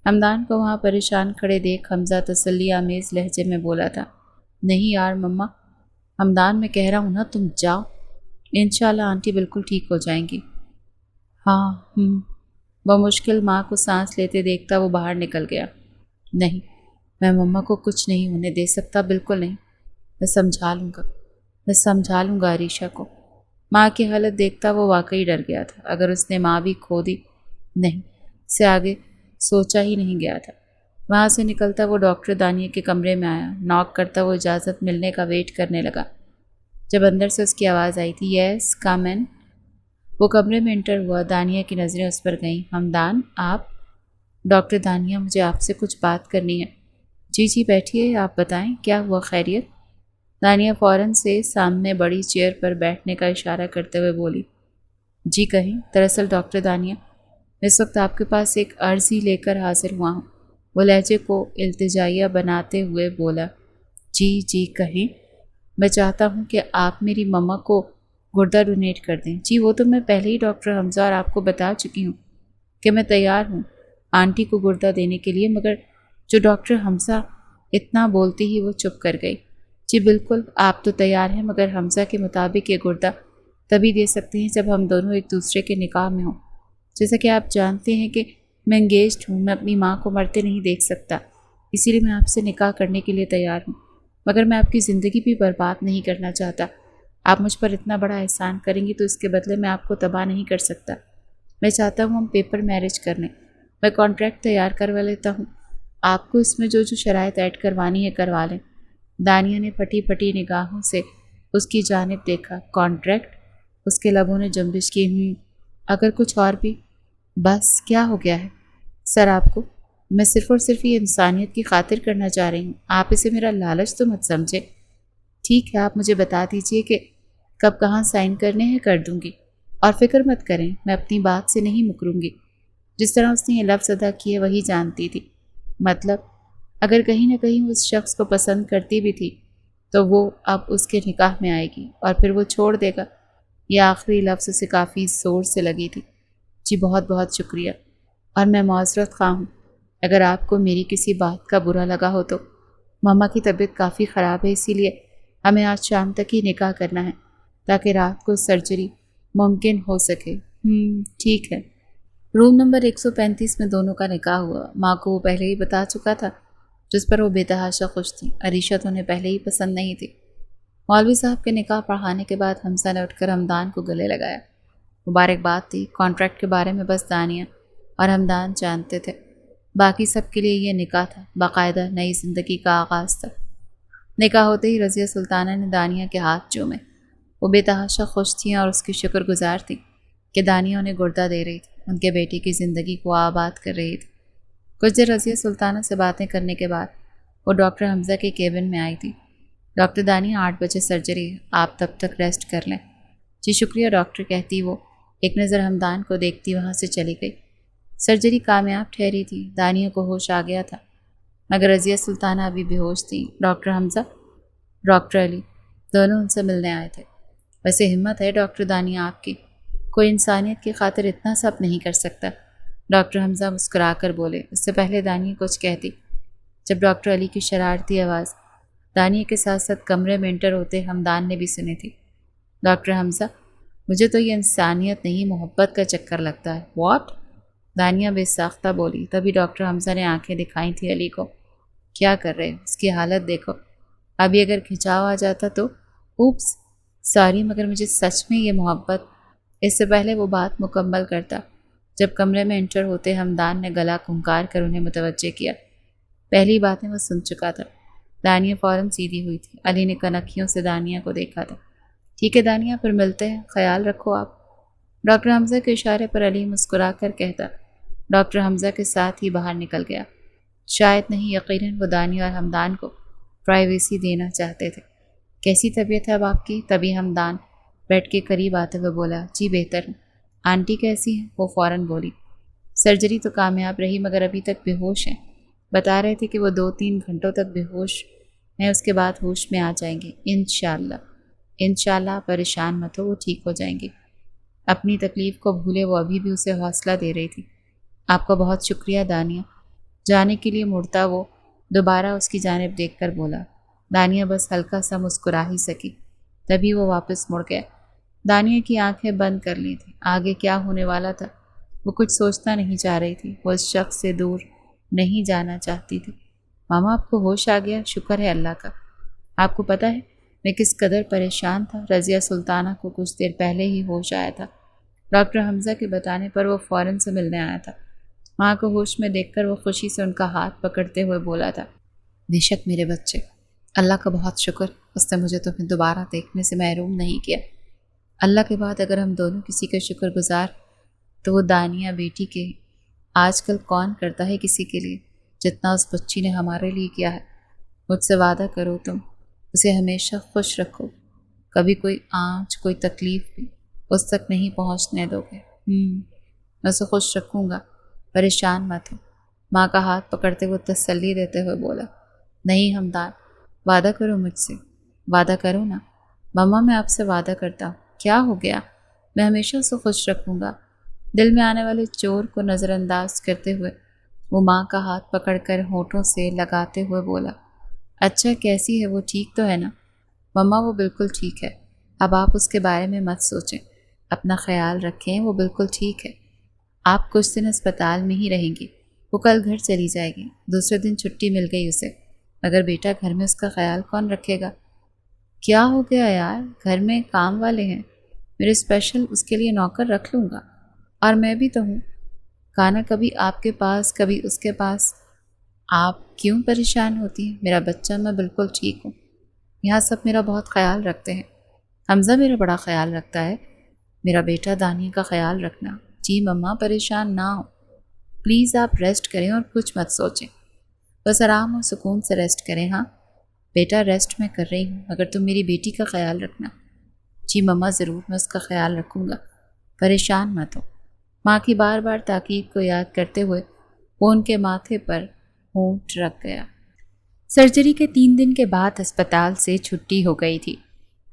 ہمدان کو وہاں پریشان کھڑے دیکھ حمزہ تسلی آمیز لہجے میں بولا تھا۔ نہیں یار مما، ہمدان میں کہہ رہا ہوں نا، تم جاؤ، انشاءاللہ آنٹی بالکل ٹھیک ہو جائیں گی۔ ہاں وہ مشکل ماں کو سانس لیتے دیکھتا وہ باہر نکل گیا۔ نہیں، میں مما کو کچھ نہیں ہونے دے سکتا، بالکل نہیں۔ میں سمجھا لوں گا عریشہ کو۔ ماں کی حالت دیکھتا وہ واقعی ڈر گیا تھا۔ اگر اس نے ماں بھی کھو دی، نہیں، سے آگے سوچا ہی نہیں گیا تھا۔ وہاں سے نکلتا وہ ڈاکٹر دانیہ کے کمرے میں آیا۔ ناک کرتا وہ اجازت ملنے کا ویٹ کرنے لگا۔ جب اندر سے اس کی آواز آئی تھی، یس کم ان، وہ کمرے میں انٹر ہوا۔ دانیہ کی نظریں اس پر گئیں۔ ہمدان آپ؟ ڈاکٹر دانیہ، مجھے آپ سے کچھ بات کرنی ہے۔ جی بیٹھیے، آپ بتائیں کیا ہوا، خیریت؟ دانیہ فوراً سے سامنے بڑی چیئر پر بیٹھنے کا اشارہ کرتے ہوئے بولی۔ جی کہیں۔ دراصل ڈاکٹر دانیہ، اس وقت آپ کے پاس ایک عرضی لے کر حاضر ہوا ہوں، وہ لہجے کو التجائیہ بناتے ہوئے بولا۔ جی کہیں۔ میں چاہتا ہوں کہ آپ میری مما کو گردہ ڈونیٹ کر دیں۔ جی وہ تو میں پہلے ہی ڈاکٹر حمزہ اور آپ کو بتا چکی ہوں کہ میں تیار ہوں، آنٹی کو گردہ دینے کے لیے، مگر جو ڈاکٹر حمزہ اتنا بولتی ہی وہ چپ کر گئی۔ جی بالکل، آپ تو تیار ہیں، مگر حمزہ کے مطابق یہ گردہ تبھی دے سکتے ہیں جب ہم دونوں ایک دوسرے کے نکاح میں ہوں۔ جیسا کہ آپ جانتے ہیں کہ میں انگیجڈ ہوں، میں اپنی ماں کو مرتے نہیں دیکھ سکتا، اسی لیے میں آپ سے نکاح کرنے کے لیے تیار ہوں، مگر میں آپ کی زندگی بھی برباد نہیں کرنا چاہتا۔ آپ مجھ پر اتنا بڑا احسان کریں گی تو اس کے بدلے میں آپ کو تباہ نہیں کر سکتا۔ میں چاہتا ہوں ہم پیپر میرج کر لیں، میں کانٹریکٹ تیار کروا لیتا ہوں، آپ کو اس میں جو شرائط ایڈ کروانی ہے کروا لیں۔ دانیہ نے پھٹی پھٹی نگاہوں سے اس کی جانب دیکھا۔ کانٹریکٹ؟ اس کے لبوں نے جنبش کی۔ اگر کچھ اور بھی؟ بس کیا ہو گیا ہے سر آپ کو؟ میں صرف اور صرف یہ انسانیت کی خاطر کرنا چاہ رہی ہوں، آپ اسے میرا لالچ تو مت سمجھے۔ ٹھیک ہے، آپ مجھے بتا دیجئے کہ کب کہاں سائن کرنے ہیں، کر دوں گی، اور فکر مت کریں، میں اپنی بات سے نہیں مکروں گی۔ جس طرح اس نے یہ لفظ ادا کیے وہی جانتی تھی، مطلب اگر کہیں نہ کہیں وہ اس شخص کو پسند کرتی بھی تھی تو وہ اب اس کے نکاح میں آئے گی اور پھر وہ چھوڑ دے گا۔ یہ آخری لفظ اسے کافی زور سے لگی تھی۔ جی بہت بہت شکریہ، اور میں معذرت خواہ ہوں اگر آپ کو میری کسی بات کا برا لگا ہو تو۔ ماما کی طبیعت کافی خراب ہے، اسی لیے ہمیں آج شام تک ہی نکاح کرنا ہے تاکہ رات کو سرجری ممکن ہو سکے۔ ٹھیک ہے۔ روم نمبر 135 میں دونوں کا نکاح ہوا۔ ماں کو وہ پہلے ہی بتا چکا تھا، جس پر وہ بے تحاشا خوش تھی۔ عریشہ تو انہیں پہلے ہی پسند نہیں تھی۔ مولوی صاحب کے نکاح پڑھانے کے بعد حمزہ نے اٹھ کر ہمدان کو گلے لگایا۔ مبارکباد دی۔ کانٹریکٹ کے بارے میں بس دانیہ اور ہمدان جانتے تھے، باقی سب کے لیے یہ نکاح تھا، باقاعدہ نئی زندگی کا آغاز تھا۔ نکاح ہوتے ہی رضیہ سلطانہ نے دانیہ کے ہاتھ چومے۔ وہ بے تحاشا خوش تھیں اور اس کی شکر گزار تھیں کہ دانیہ انہیں گردہ دے رہی تھی، ان کے بیٹی کی زندگی کو آباد کر رہی تھی۔ کچھ دیر رضیہ سلطانہ سے باتیں کرنے کے بعد وہ ڈاکٹر حمزہ کے کیبن میں آئی تھی۔ ڈاکٹر دانیہ 8 بجے سرجری ہے، آپ تب تک ریسٹ کر لیں۔ جی شکریہ ڈاکٹر، کہتی وہ ایک نظر ہمدان کو دیکھتی وہاں سے چلی گئی۔ سرجری کامیاب ٹھہری تھی، دانیہ کو ہوش آ گیا تھا، مگر رضیہ سلطانہ ابھی بے ہوش تھی۔ ڈاکٹر حمزہ، ڈاکٹر علی، دونوں ان سے ملنے آئے تھے۔ ویسے ہمت ہے ڈاکٹر دانیہ آپ کی، کوئی انسانیت کی خاطر اتنا سب نہیں کر سکتا۔ ڈاکٹر حمزہ مسکرا کر بولے۔ اس سے پہلے دانیہ کچھ کہتی جب ڈاکٹر علی کی شرارتی آواز دانیہ کے ساتھ ساتھ کمرے میں انٹر ہوتے ہمدان نے بھی سنی تھی۔ ڈاکٹر حمزہ، مجھے تو یہ انسانیت نہیں محبت کا چکر لگتا ہے۔ واٹ؟ دانیہ بے ساختہ بولی۔ تبھی ڈاکٹر حمزہ نے آنکھیں دکھائی تھی علی کو۔ کیا کر رہے؟ اس کی حالت دیکھو، ابھی اگر کھنچاؤ آ جاتا تو۔ اوپس سوری، مگر مجھے سچ میں یہ محبت۔ اس سے پہلے وہ بات مکمل کرتا جب کمرے میں انٹر ہوتے ہمدان نے گلا کھنکار کر انہیں متوجہ کیا۔ پہلی باتیں وہ سن چکا تھا۔ دانیہ فوراً سیدھی ہوئی تھی۔ علی نے کنکھیوں سے دانیہ کو دیکھا تھا۔ ٹھیک ہے دانیہ، پھر ملتے ہیں، خیال رکھو آپ۔ ڈاکٹر حمزہ کے اشارے پر علی مسکرا کر کہتا ڈاکٹر حمزہ کے ساتھ ہی باہر نکل گیا۔ شاید نہیں، یقیناً وہ دانیہ اور ہمدان کو پرائیویسی دینا چاہتے تھے۔ کیسی طبیعت ہے اب آپ کی؟ تبھی ہمدان بیڈ کے قریب آتے ہوئے بولا۔ جی بہتر ہوں۔ آنٹی کیسی ہیں؟ وہ فوراً بولی۔ سرجری تو کامیاب رہی مگر ابھی تک بے ہوش ہیں، بتا رہے تھے کہ وہ 2-3 گھنٹوں تک بے ہوش ہیں، اس کے بعد ہوش میں آ جائیں گے انشاءاللہ۔ انشاءاللہ، پریشان مت ہو، وہ ٹھیک ہو جائیں گے۔ اپنی تکلیف کو بھولے وہ ابھی بھی اسے حوصلہ دے رہی تھی۔ آپ کا بہت شکریہ دانیہ۔ جانے کے لیے مڑتا وہ دوبارہ اس کی جانب دیکھ کر بولا۔ دانیہ بس ہلکا سا مسکرا ہی سکی، تبھی وہ واپس مڑ گیا۔ دانیہ کی آنکھیں بند کر لی تھیں۔ آگے کیا ہونے والا تھا وہ کچھ سوچنا نہیں چاہ رہی تھی۔ وہ اس شخص سے دور نہیں جانا چاہتی تھی۔ ماما آپ کو ہوش آ گیا، شکر ہے اللہ کا۔ آپ کو پتہ ہے میں کس قدر پریشان تھا؟ رضیہ سلطانہ کو کچھ دیر پہلے ہی ہوش آیا تھا۔ ڈاکٹر حمزہ کے بتانے پر وہ فوراً سے ملنے آیا تھا۔ ماں کو ہوش میں دیکھ کر وہ خوشی سے ان کا ہاتھ پکڑتے ہوئے بولا تھا، بے شک میرے بچے، اللہ کا بہت شکر، اس نے مجھے تمہیں دوبارہ دیکھنے سے محروم نہیں کیا۔ اللہ کے بعد اگر ہم دونوں کسی کے شکر گزار تو وہ دانیہ بیٹی کے۔ آج کل کون کرتا ہے کسی کے لیے جتنا اس بچی نے ہمارے لیے کیا ہے۔ مجھ سے وعدہ کرو تم اسے ہمیشہ خوش رکھو، کبھی کوئی آنچ کوئی تکلیف بھی اس تک نہیں پہنچنے دو گے۔ میں اسے خوش رکھوں گا، پریشان مت ہو۔ ماں کا ہاتھ پکڑتے ہوئے تسلی دیتے ہوئے بولا۔ نہیں ہمدان، وعدہ کرو مجھ سے، وعدہ کرو نا۔ ماما میں آپ سے وعدہ کرتا ہوں۔ کیا ہو گیا؟ میں ہمیشہ اسے خوش رکھوں گا۔ دل میں آنے والے چور کو نظر انداز کرتے ہوئے وہ ماں کا ہاتھ پکڑ کر ہونٹوں سے لگاتے ہوئے بولا، اچھا کیسی ہے وہ، ٹھیک تو ہے نا؟ مما وہ بالکل ٹھیک ہے، اب آپ اس کے بارے میں مت سوچیں، اپنا خیال رکھیں، وہ بالکل ٹھیک ہے۔ آپ کچھ دن اسپتال میں ہی رہیں گی، وہ کل گھر چلی جائے گی، دوسرے دن چھٹی مل گئی اسے، مگر بیٹا گھر میں اس کا خیال کون رکھے گا؟ کیا ہو گیا یار، گھر میں کام والے ہیں، میرے اسپیشل اس کے لیے نوکر رکھ لوں گا، اور میں بھی تو ہوں، کھانا کبھی آپ کے پاس کبھی اس کے پاس، آپ کیوں پریشان ہوتی ہیں؟ میرا بچہ میں بالکل ٹھیک ہوں، یہاں سب میرا بہت خیال رکھتے ہیں، حمزہ میرا بڑا خیال رکھتا ہے، میرا بیٹا دانیہ کا خیال رکھنا۔ جی مما پریشان نہ ہو، پلیز آپ ریسٹ کریں اور کچھ مت سوچیں، بس آرام اور سکون سے ریسٹ کریں۔ ہاں بیٹا ریسٹ میں کر رہی ہوں، مگر تم میری بیٹی کا خیال رکھنا۔ جی مما ضرور، میں اس کا خیال رکھوں گا، پریشان مت ہو۔ ماں کی بار بار تاکید کو یاد کرتے ہوئے وہ ان کے ماتھے پر ہونٹ رکھ گیا۔ سرجری کے 3 دن کے بعد اسپتال سے چھٹی ہو گئی تھی۔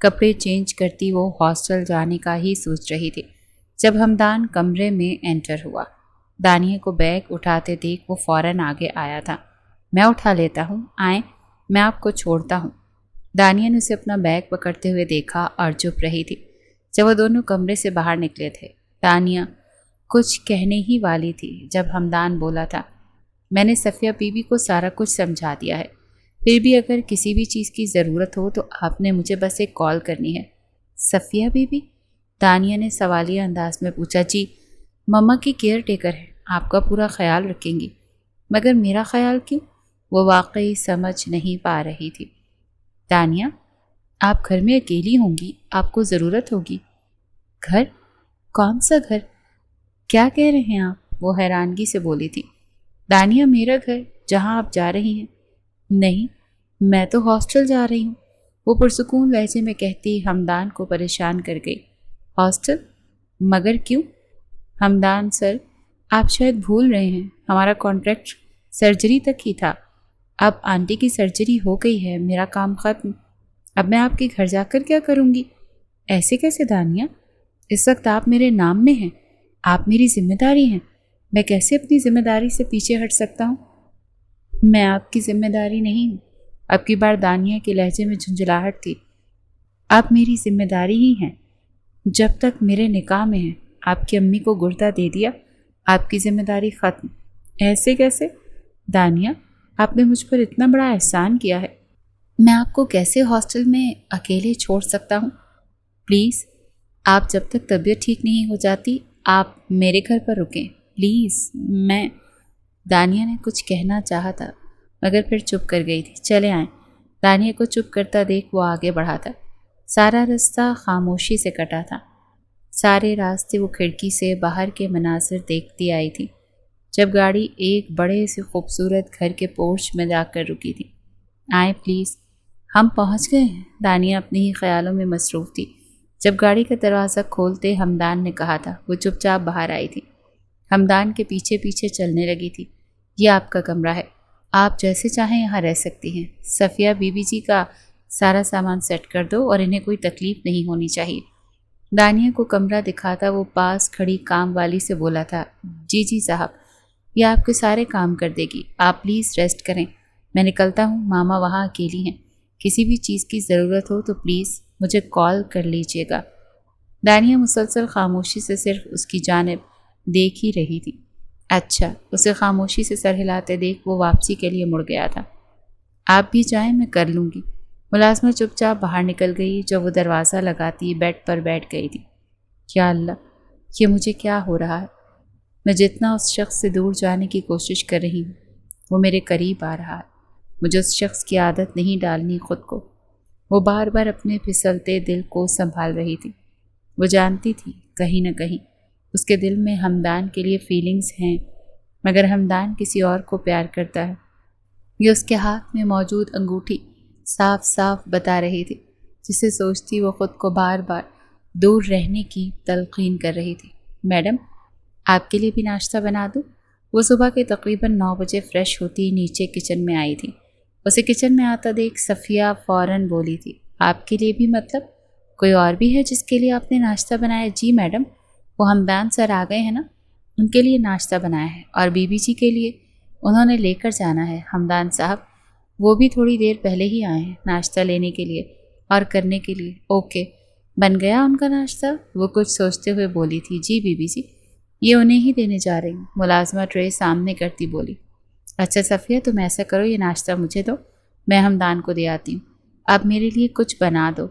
کپڑے چینج کرتی وہ ہاسٹل جانے کا ہی سوچ رہی تھی جب ہمدان کمرے میں انٹر ہوا۔ دانیہ کو بیگ اٹھاتے دیکھ وہ فوراً آگے آیا تھا۔ میں اٹھا لیتا ہوں، آئیں میں آپ کو چھوڑتا ہوں۔ دانیہ نے اسے اپنا بیگ پکڑتے ہوئے دیکھا اور چپ رہی تھی۔ جب وہ دونوں کمرے سے باہر نکلے تھے دانیہ کچھ کہنے ہی والی تھی جب ہمدان بولا تھا، میں نے صفیہ بی بی کو سارا کچھ سمجھا دیا ہے، پھر بھی اگر کسی بھی چیز کی ضرورت ہو تو آپ نے مجھے بس ایک کال کرنی ہے۔ Safia be be? دانیہ نے سوالیہ انداز میں پوچھا۔ جی، مما کی کیئر ٹیکر ہے، آپ کا پورا خیال رکھیں گی، مگر میرا خیال کیوں؟ وہ واقعی سمجھ نہیں پا رہی تھی۔ دانیہ، آپ گھر میں اکیلی ہوں گی، آپ کو ضرورت ہوگی۔ گھر؟ کون سا گھر؟ کیا کہہ رہے ہیں آپ؟ وہ حیرانگی سے بولی تھی۔ دانیہ میرا گھر جہاں آپ جا رہی ہیں؟ نہیں، میں تو ہاسٹل جا رہی ہوں، وہ پرسکون لہجے میں کہتی ہمدان کو پریشان کر گئی۔ ہاسٹل؟ مگر کیوں؟ ہمدان سر، آپ شاید بھول رہے ہیں، ہمارا کانٹریکٹ سرجری تک ہی تھا، اب آنٹی کی سرجری ہو گئی ہے، میرا کام ختم، اب میں آپ کے گھر جا کر کیا کروں گی؟ ایسے کیسے دانیہ؟ اس وقت آپ میرے نام میں ہیں، آپ میری ذمہ داری ہیں، میں کیسے اپنی ذمہ داری سے پیچھے ہٹ سکتا ہوں؟ میں آپ کی ذمہ داری نہیں ہوں۔ اب کی بار دانیہ کے لہجے میں جھنجھلاہٹ تھی۔ آپ میری ذمہ داری ہی ہیں، جب تک میرے نکاح میں ہیں، آپ کی امی کو گردہ دے دیا، آپ کی ذمہ داری ختم۔ ایسے کیسے؟ دانیہ، آپ نے مجھ پر اتنا بڑا احسان کیا ہے، میں آپ کو کیسے ہاسٹل میں اکیلے چھوڑ سکتا ہوں؟ پلیز، آپ جب تک طبیعت ٹھیک نہیں ہو جاتی آپ میرے گھر پر رکیں، پلیز۔ میں دانیہ نے کچھ کہنا چاہا تھا مگر پھر چپ کر گئی تھی۔ چلے آئیں۔ دانیہ کو چپ کرتا دیکھ وہ آگے بڑھا تھا۔ سارا راستہ خاموشی سے کٹا تھا، سارے راستے وہ کھڑکی سے باہر کے مناظر دیکھتی آئی تھی، جب گاڑی ایک بڑے سے خوبصورت گھر کے پورچ میں جا کر رکی تھی۔ آئیں پلیز، ہم پہنچ گئے ہیں۔ دانیہ اپنے ہی خیالوں میں مصروف تھی جب گاڑی کا دروازہ کھولتے ہمدان نے کہا تھا۔ وہ چپ چاپ باہر آئی تھی، ہمدان کے پیچھے پیچھے چلنے لگی تھی۔ یہ آپ کا کمرہ ہے، آپ جیسے چاہیں یہاں رہ سکتی ہیں، صفیہ بی بی جی کا سارا سامان سیٹ کر دو اور انہیں کوئی تکلیف نہیں ہونی چاہیے۔ دانیہ کو کمرہ دکھاتا وہ پاس کھڑی کام والی سے بولا تھا، جی جی صاحب، یہ آپ کے سارے کام کر دے گی، آپ پلیز ریسٹ کریں، میں نکلتا ہوں، ماما وہاں اکیلی ہیں، کسی بھی چیز کی ضرورت ہو تو پلیز مجھے کال کر لیجیے گا۔ دانیہ مسلسل خاموشی سے صرف اس کی جانب دیکھ ہی رہی تھی۔ اچھا، اسے خاموشی سے سر ہلاتے دیکھ وہ واپسی کے لیے مڑ گیا تھا۔ آپ بھی جائیں، میں کر لوں گی۔ ملازمہ چپ چاپ باہر نکل گئی۔ جب وہ دروازہ لگاتی بیڈ پر بیٹھ گئی تھی۔ یا اللہ، یہ مجھے کیا ہو رہا ہے؟ میں جتنا اس شخص سے دور جانے کی کوشش کر رہی ہوں وہ میرے قریب آ رہا ہے۔ مجھے اس شخص کی عادت نہیں ڈالنی خود کو۔ وہ بار بار اپنے پھسلتے دل کو سنبھال رہی تھی۔ وہ جانتی تھی کہیں نہ کہیں اس کے دل میں ہمدان کے لیے فیلنگز ہیں، مگر ہمدان کسی اور کو پیار کرتا ہے، یہ اس کے ہاتھ میں موجود انگوٹھی صاف صاف بتا رہی تھی، جسے سوچتی وہ خود کو بار بار دور رہنے کی تلقین کر رہی تھی۔ میڈم، آپ کے لیے بھی ناشتہ بنا دوں؟ وہ صبح کے تقریباً 9 بجے فریش ہوتی نیچے کچن میں آئی تھی۔ اسے کچن میں آتا دیکھ صفیہ فوراً بولی تھی، آپ کے لیے بھی؟ مطلب کوئی اور بھی ہے جس کے لیے آپ نے ناشتہ بنایا؟ جی میڈم، وہ ہمدان سر آ گئے ہیں نا، ان کے لیے ناشتہ بنایا ہے، اور بی بی جی کے لیے۔ انہوں نے لے کر جانا ہے حمدان صاحب، وہ بھی تھوڑی دیر پہلے ہی آئے ہیں ناشتہ لینے کے لیے اور کرنے کے لیے۔ اوکے، بن گیا ان کا ناشتہ؟ وہ کچھ سوچتے ہوئے بولی تھی۔ جی بی بی جی، یہ انہیں ہی دینے جا رہی ہوں، ملازمہ ٹرے سامنے کرتی بولی۔ اچھا صفیہ، تم ایسا کرو، یہ ناشتہ مجھے دو، میں حمدان کو دے آتی ہوں، آپ میرے لیے کچھ بنا دو۔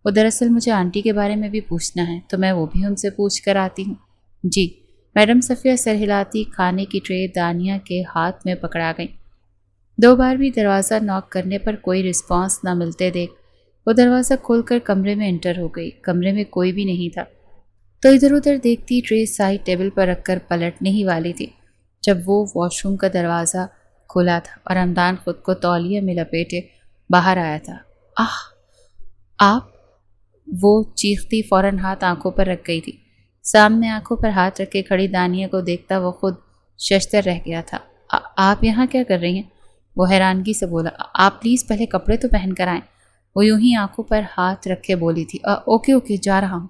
وہ دراصل مجھے آنٹی کے بارے میں بھی پوچھنا ہے تو میں وہ بھی ان سے پوچھ کر آتی ہوں۔ جی میڈم صفیہ سر ہلاتی کھانے کی ٹرے دانیہ کے ہاتھ میں پکڑا گئی۔ 2 بار بھی دروازہ ناک کرنے پر کوئی رسپانس نہ ملتے دیکھ وہ دروازہ کھول کر کمرے میں انٹر ہو گئی۔ کمرے میں کوئی بھی نہیں تھا تو ادھر ادھر دیکھتی ٹرے سائڈ ٹیبل پر رکھ کر پلٹنے ہی والی تھی جب وہ واش روم کا دروازہ کھلا تھا اور حمدان خود کو تولیے میں لپیٹے باہر آیا تھا۔ آہ آپ! وہ چیختی فوراً ہاتھ آنکھوں پر رکھ گئی تھی۔ سامنے آنکھوں پر ہاتھ رکھے کھڑی دانیہ کو دیکھتا وہ خود ششدر رہ گیا تھا۔ آپ یہاں کیا کر رہی ہیں؟ وہ حیرانگی سے بولا۔ آپ پلیز پہلے کپڑے تو پہن کر آئیں، وہ یوں ہی آنکھوں پر ہاتھ رکھے بولی تھی۔ اوکے اوکے، جا رہا ہوں،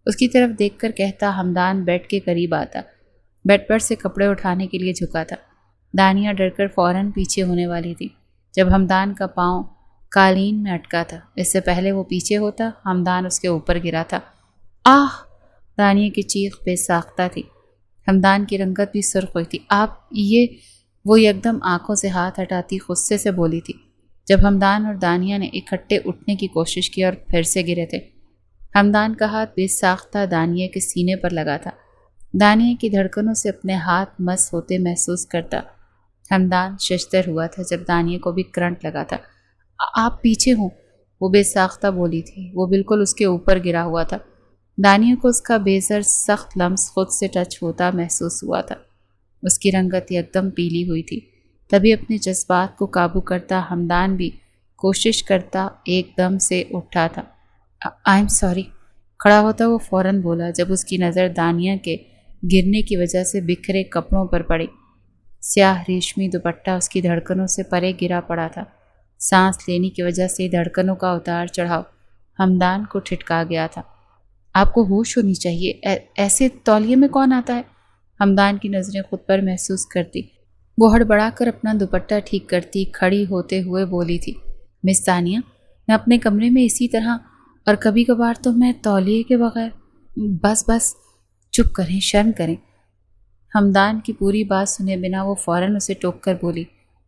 اس کی طرف دیکھ کر کہتا حمدان بیڈ کے قریب آتا۔ بیڈ پر سے کپڑے اٹھانے کے لیے جھکا تھا۔ دانیہ ڈر کر فوراً پیچھے ہونے والی تھی جب حمدان کا پاؤں قالین میں اٹکا تھا۔ اس سے پہلے وہ پیچھے ہوتا حمدان اس کے اوپر گرا تھا۔ آہ! دانیہ کی چیخ بے ساختہ تھی۔ حمدان کی رنگت بھی سرخ ہوئی تھی۔ آپ یہ! وہ یکدم آنکھوں سے ہاتھ ہٹاتی غصے سے بولی تھی جب حمدان اور دانیہ نے اکٹھے اٹھنے کی کوشش کی اور پھر سے گرے تھے۔ حمدان کا ہاتھ بے ساختہ دانیہ کے سینے پر لگا تھا۔ دانیہ کی دھڑکنوں سے اپنے ہاتھ مس ہوتے محسوس کرتا حمدان ششدر ہوا تھا جب دانیہ کو بھی کرنٹ لگا تھا۔ آپ پیچھے ہوں، وہ بے ساختہ بولی تھی۔ وہ بالکل اس کے اوپر گرا ہوا تھا۔ دانیہ کو اس کا بے زر سخت لمس خود سے ٹچ ہوتا محسوس ہوا تھا۔ اس کی رنگت یکدم پیلی ہوئی تھی۔ تبھی اپنے جذبات کو قابو کرتا حمدان بھی کوشش کرتا ایک دم سے اٹھا تھا۔ آئی ایم سوری، کھڑا ہوتا وہ فوراً بولا جب اس کی نظر دانیہ کے گرنے کی وجہ سے بکھرے کپڑوں پر پڑی۔ سیاہ ریشمی دوپٹہ اس کی دھڑکنوں سے پرے گرا پڑا تھا۔ سانس لینے کی وجہ سے دھڑکنوں کا اتار چڑھاؤ حمدان کو ٹھٹکا گیا تھا۔ آپ کو ہوش ہونی چاہیے، ایسے تولیے میں کون آتا ہے؟ حمدان کی نظریں خود پر محسوس کرتی وہ ہڑبڑا کر اپنا دوپٹہ ٹھیک کرتی کھڑی ہوتے ہوئے بولی تھی۔ مس دانیہ، میں اپنے کمرے میں اسی طرح، اور کبھی کبھار تو میں تولیے کے بغیر۔ بس چپ کریں، شرم کریں۔ حمدان کی پوری بات سنے بنا وہ فوراً اسے ٹوک کر بولی۔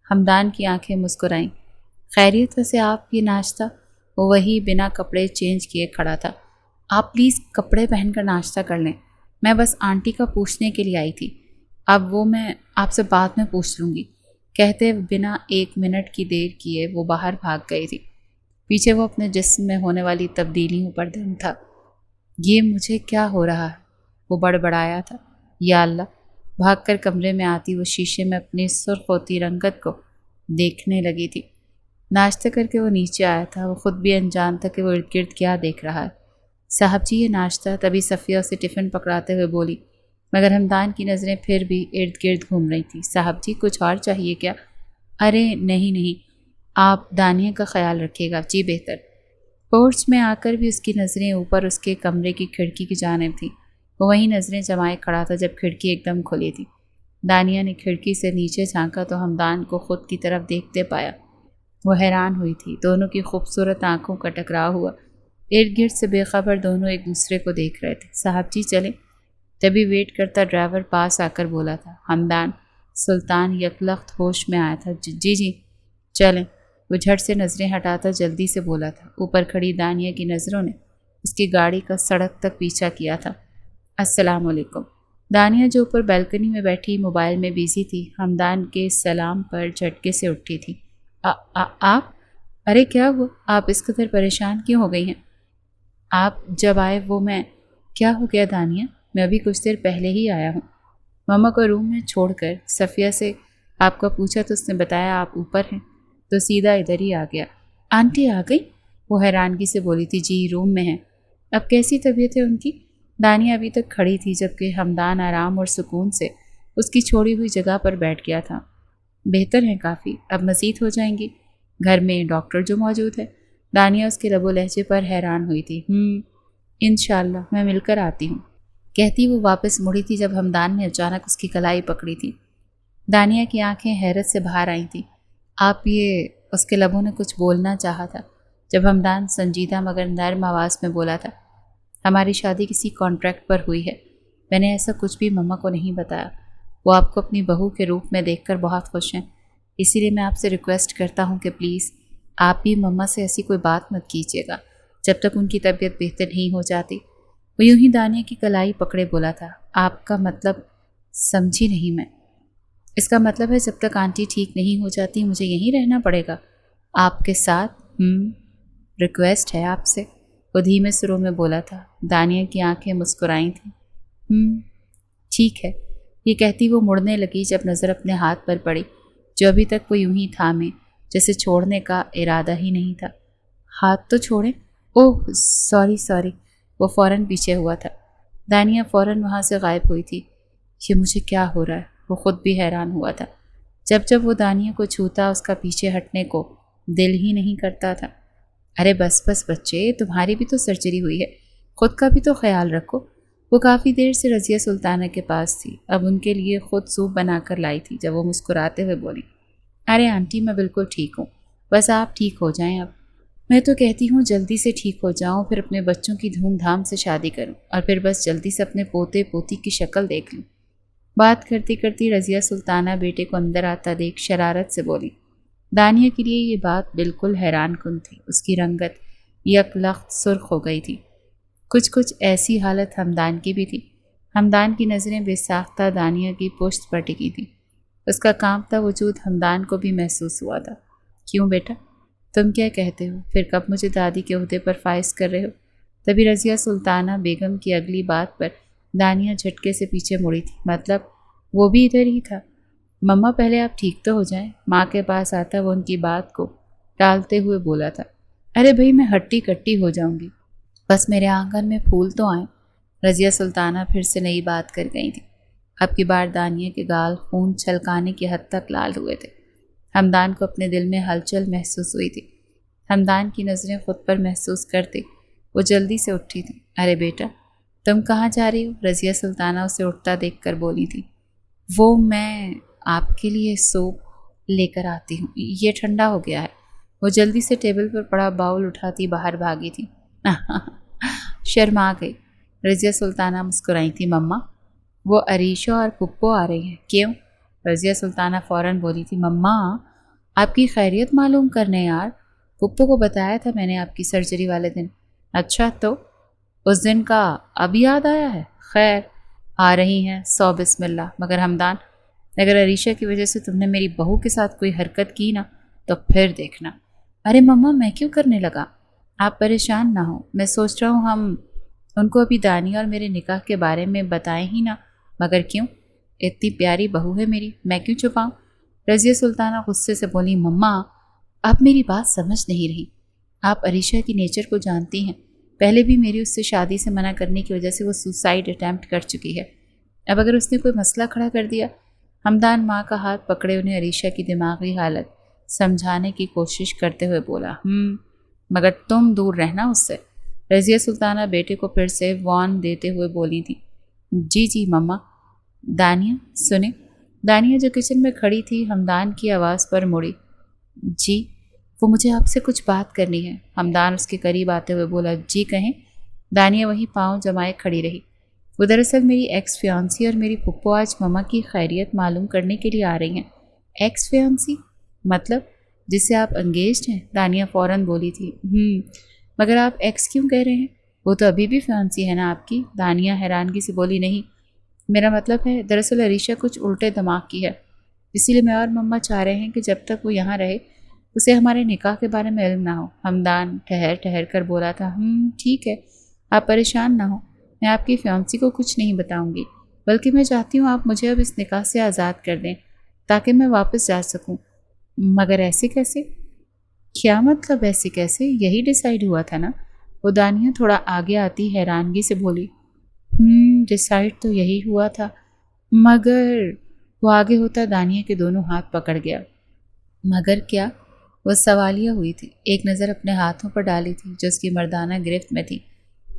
حمدان کی آنکھیں مسکرائیں۔ خیریت ویسے آپ یہ ناشتہ؟ وہ وہی بنا کپڑے چینج کیے کھڑا تھا۔ آپ پلیز کپڑے پہن کر ناشتہ کر لیں، میں بس آنٹی کا پوچھنے کے لیے آئی تھی، اب وہ میں آپ سے بعد میں پوچھ لوں گی، کہتے بنا 1 منٹ کی دیر کیے وہ باہر بھاگ گئی تھی۔ پیچھے وہ اپنے جسم میں ہونے والی تبدیلیوں پر دھن تھا۔ یہ مجھے کیا ہو رہا ہے؟ وہ بڑبڑایا تھا۔ یا اللہ! بھاگ کر کمرے میں آتی وہ شیشے میں اپنی سرخ ہوتی رنگت کو دیکھنے لگی تھی۔ ناشتہ کر کے وہ نیچے آیا تھا۔ وہ خود بھی انجان تھا کہ وہ ارد گرد کیا دیکھ رہا ہے۔ صاحب جی یہ ناشتہ، تبھی صفیہ اسے ٹفن پکڑاتے ہوئے بولی، مگر حمدان کی نظریں پھر بھی ارد گرد گھوم رہی تھیں۔ صاحب جی کچھ اور چاہیے کیا؟ ارے نہیں، آپ دانیہ کا خیال رکھیے گا۔ جی بہتر۔ پورچ میں آ کر بھی اس کی نظریں اوپر اس کے کمرے کی کھڑکی کی جانب تھیں۔ وہ وہیں نظریں جمائے کھڑا تھا جب کھڑکی ایک دم کھلی تھی۔ دانیہ نے کھڑکی سے نیچے جھانکا تو حمدان کو خود کی طرف دیکھتے پایا۔ وہ حیران ہوئی تھی۔ دونوں کی خوبصورت آنکھوں کا ٹکراؤ ہوا۔ ارد گرد سے بے خبر دونوں ایک دوسرے کو دیکھ رہے تھے۔ صاحب جی چلیں؟ تبھی ویٹ کرتا ڈرائیور پاس آ کر بولا تھا۔ حمدان سلطان یکلخت ہوش میں آیا تھا۔ جی چلیں۔ وہ جھٹ سے نظریں ہٹاتا جلدی سے بولا تھا۔ اوپر کھڑی دانیہ کی نظروں نے اس کی گاڑی کا سڑک تک پیچھا کیا تھا۔ السلام علیکم۔ دانیہ جو اوپر بیلکنی میں بیٹھی موبائل میں بیزی تھی، حمدان کے سلام پر جھٹکے سے اٹھی تھی۔ آپ؟ ارے کیا ہوا؟ آپ اس قدر پریشان کیوں ہو گئی ہیں؟ آپ جب آئے وہ میں… کیا ہو گیا دانیہ؟ میں ابھی کچھ دیر پہلے ہی آیا ہوں۔ ماما کو روم میں چھوڑ کر صفیہ سے آپ کا پوچھا تو اس نے بتایا آپ اوپر ہیں، تو سیدھا ادھر ہی آ گیا۔ آنٹی آ گئی؟ وہ حیرانگی سے بولی تھی۔ جی روم میں ہیں۔ اب کیسی طبیعت ہے ان کی؟ دانیہ ابھی تک کھڑی تھی جبکہ حمدان آرام اور سکون سے اس کی چھوڑی ہوئی جگہ پر بیٹھ گیا تھا۔ بہتر ہیں کافی، اب مزید ہو جائیں گی۔ گھر میں ڈاکٹر جو موجود ہے؟ دانیہ اس کے لب و لہجے پر حیران ہوئی تھی۔ انشاءاللہ میں مل کر آتی ہوں، کہتی وہ واپس مڑی تھی جب حمدان نے اچانک اس کی کلائی پکڑی تھی۔ دانیہ کی آنکھیں حیرت سے باہر آئی تھیں۔ آپ یہ اس کے لبوں نے کچھ بولنا چاہا تھا جب ہمدان سنجیدہ مگر نرم آواز میں بولا تھا، ہماری شادی کسی کانٹریکٹ پر ہوئی ہے۔ میں نے ایسا کچھ بھی مما کو نہیں بتایا۔ وہ آپ کو اپنی بہو کے روپ میں دیکھ کر بہت خوش ہیں، اسی لیے میں آپ سے ریکویسٹ کرتا ہوں کہ پلیز آپ بھی مما سے ایسی کوئی بات مت کیجیے گا جب تک ان کی طبیعت بہتر نہیں ہو جاتی۔ وہ یوں ہی دانیہ کی کلائی پکڑے بولا تھا، آپ کا مطلب سمجھی نہیں میں؟ اس کا مطلب ہے جب تک آنٹی ٹھیک نہیں ہو جاتی مجھے یہیں رہنا پڑے گا آپ کے ساتھ۔ ریکویسٹ ہے آپ سے، وہ دھیمے سروں میں بولا تھا۔ دانیہ کی آنکھیں مسکرائی تھیں۔ ٹھیک ہے، یہ کہتی وہ مڑنے لگی جب نظر اپنے ہاتھ پر پڑی جو ابھی تک وہ یوں ہی تھامے جیسے چھوڑنے کا ارادہ ہی نہیں تھا۔ ہاتھ تو چھوڑیں۔ اوہ سوری، وہ فوراً پیچھے ہوا تھا۔ دانیہ فوراً وہاں سے غائب ہوئی تھی۔ یہ مجھے کیا ہو رہا ہے؟ وہ خود بھی حیران ہوا تھا۔ جب وہ دانیہ کو چھوتا اس کا پیچھے ہٹنے کو دل ہی نہیں کرتا تھا۔ ارے بس بچے، تمہاری بھی تو سرجری ہوئی ہے، خود کا بھی تو خیال رکھو۔ وہ کافی دیر سے رضیہ سلطانہ کے پاس تھی، اب ان کے لیے خود سوپ بنا کر لائی تھی جب وہ مسکراتے ہوئے بولی، ارے آنٹی میں بالکل ٹھیک ہوں، بس آپ ٹھیک ہو جائیں اب۔ میں تو کہتی ہوں جلدی سے ٹھیک ہو جاؤں، پھر اپنے بچوں کی دھوم دھام سے شادی کروں اور پھر بس جلدی سے اپنے پوتے پوتی کی شکل دیکھ لوں۔ بات کرتی کرتی رضیہ سلطانہ بیٹے کو اندر آتا دیکھ شرارت سے بولی۔ دانیہ کے لیے یہ بات بالکل حیران کن تھی۔ اس کی رنگت یک لخت سرخ ہو گئی تھی۔ کچھ ایسی حالت ہمدان کی بھی تھی۔ ہمدان کی نظریں بے ساختہ دانیہ کی پشت پر ٹکی تھی۔ اس کا کانپتا وجود ہمدان کو بھی محسوس ہوا تھا۔ کیوں بیٹا، تم کیا کہتے ہو؟ پھر کب مجھے دادی کے عہدے پر فائز کر رہے ہو؟ تبھی رضیہ سلطانہ بیگم کی اگلی بات پر دانیہ جھٹکے سے پیچھے مڑی تھی۔ مطلب وہ بھی ادھر ہی تھا۔ مما پہلے آپ ٹھیک تو ہو جائیں۔ ماں کے پاس آتا وہ ان کی بات کو ٹالتے ہوئے بولا تھا۔ ارے بھائی میں ہٹی کٹی ہو جاؤں گی، بس میرے آنگن میں پھول تو آئیں۔ رضیہ سلطانہ پھر سے نئی بات کر گئی تھی۔ اب کی بار دانیہ کے گال خون چھلکانے کی حد تک لال ہوئے تھے۔ ہمدان کو اپنے دل میں ہلچل محسوس ہوئی تھی۔ ہمدان کی نظریں خود پر محسوس کرتے وہ جلدی سے اٹھی تھی۔ ارے بیٹا تم کہاں جا رہی ہو؟ رضیہ سلطانہ اسے اٹھتا دیکھ کر بولی تھی۔ وہ میں آپ کے لیے سوپ لے کر آتی ہوں، یہ ٹھنڈا ہو گیا ہے۔ وہ جلدی سے ٹیبل پر پڑا باؤل اٹھاتی باہر بھاگی تھی۔ شرما گئی۔ رضیہ سلطانہ مسکرائی تھی۔ مما وہ عریشہ اور پپو آ رہی ہیں۔ کیوں؟ رضیہ سلطانہ فوراً بولی تھی۔ مما آپ کی خیریت معلوم کرنے یار، پپو کو بتایا تھا میں نے آپ کی سرجری والے دن۔ اچھا تو اس دن کا اب یاد آیا ہے؟ خیر آ رہی ہیں، سو بسم اللہ۔ مگر ہمدان اگر عریشہ کی وجہ سے تم نے میری بہو کے ساتھ کوئی حرکت کی نا تو پھر دیکھنا۔ ارے مما میں کیوں کرنے لگا؟ آپ پریشان نہ ہو، میں سوچ رہا ہوں ہم ان کو ابھی دانیہ اور میرے نکاح کے بارے میں بتائیں ہی نا۔ مگر کیوں؟ اتنی پیاری بہو ہے میری، میں کیوں چھپاؤں؟ رضیہ سلطانہ غصے سے بولی۔ مما آپ میری بات سمجھ نہیں رہی۔ آپ عریشہ کی نیچر کو جانتی ہیں، پہلے بھی میری اس سے شادی سے منع کرنے کی وجہ سے وہ سوسائڈ اٹیمپٹ کر چکی ہے۔ اب اگر اس نے کوئی مسئلہ کھڑا کر دیا۔ ہمدان ماں کا ہاتھ پکڑے انہیں عریشہ کی دماغی حالت سمجھانے کی کوشش کرتے ہوئے بولا۔ مگر تم دور رہنا اس سے۔ رضیہ سلطانہ بیٹے کو پھر سے وارن دیتے ہوئے بولی تھی۔ جی مما۔ دانیہ سنیں۔ دانیہ جو کچن میں کھڑی تھی ہمدان کی آواز پر مڑی۔ جی وہ مجھے آپ سے کچھ بات کرنی ہے۔ ہمدان اس کے قریب آتے ہوئے بولا۔ جی کہیں۔ دانیہ وہیں پاؤں جمائے کھڑی رہی۔ وہ دراصل میری ایکس فیانسی اور میری پپو آج مما کی خیریت معلوم کرنے کے لیے آ رہی ہیں۔ ایکس فیانسی مطلب جس سے آپ انگیجڈ ہیں؟ دانیہ فوراً بولی تھی۔ مگر آپ ایکس کیوں کہہ رہے ہیں؟ وہ تو ابھی بھی فیانسی ہے نا آپ کی۔ دانیہ حیرانگی سے بولی۔ نہیں میرا مطلب ہے دراصل عریشہ کچھ الٹے دماغ کی ہے، اسی لیے میں اور مما چاہ رہے ہیں کہ جب تک وہ یہاں رہے اسے ہمارے نکاح کے بارے میں علم نہ ہو۔ ہمدان ٹھہر کر بولا تھا۔ ٹھیک ہے، آپ پریشان نہ ہو، میں آپ کی فیانسی کو کچھ نہیں بتاؤں گی، بلکہ میں چاہتی ہوں آپ مجھے اب اس نکاح سے آزاد کر دیں تاکہ میں واپس جا سکوں۔ مگر ایسے کیسے؟ کیا مطلب ایسے کیسے؟ یہی ڈیسائیڈ ہوا تھا نا؟ وہ دانیہ تھوڑا آگے آتی حیرانگی سے بولی۔ ڈیسائیڈ تو یہی ہوا تھا، مگر وہ آگے ہوتا دانیہ کے دونوں ہاتھ پکڑ گیا۔ مگر کیا؟ وہ سوالیہ ہوئی تھی، ایک نظر اپنے ہاتھوں پر ڈالی تھی جو اس کی مردانہ گرفت میں تھی۔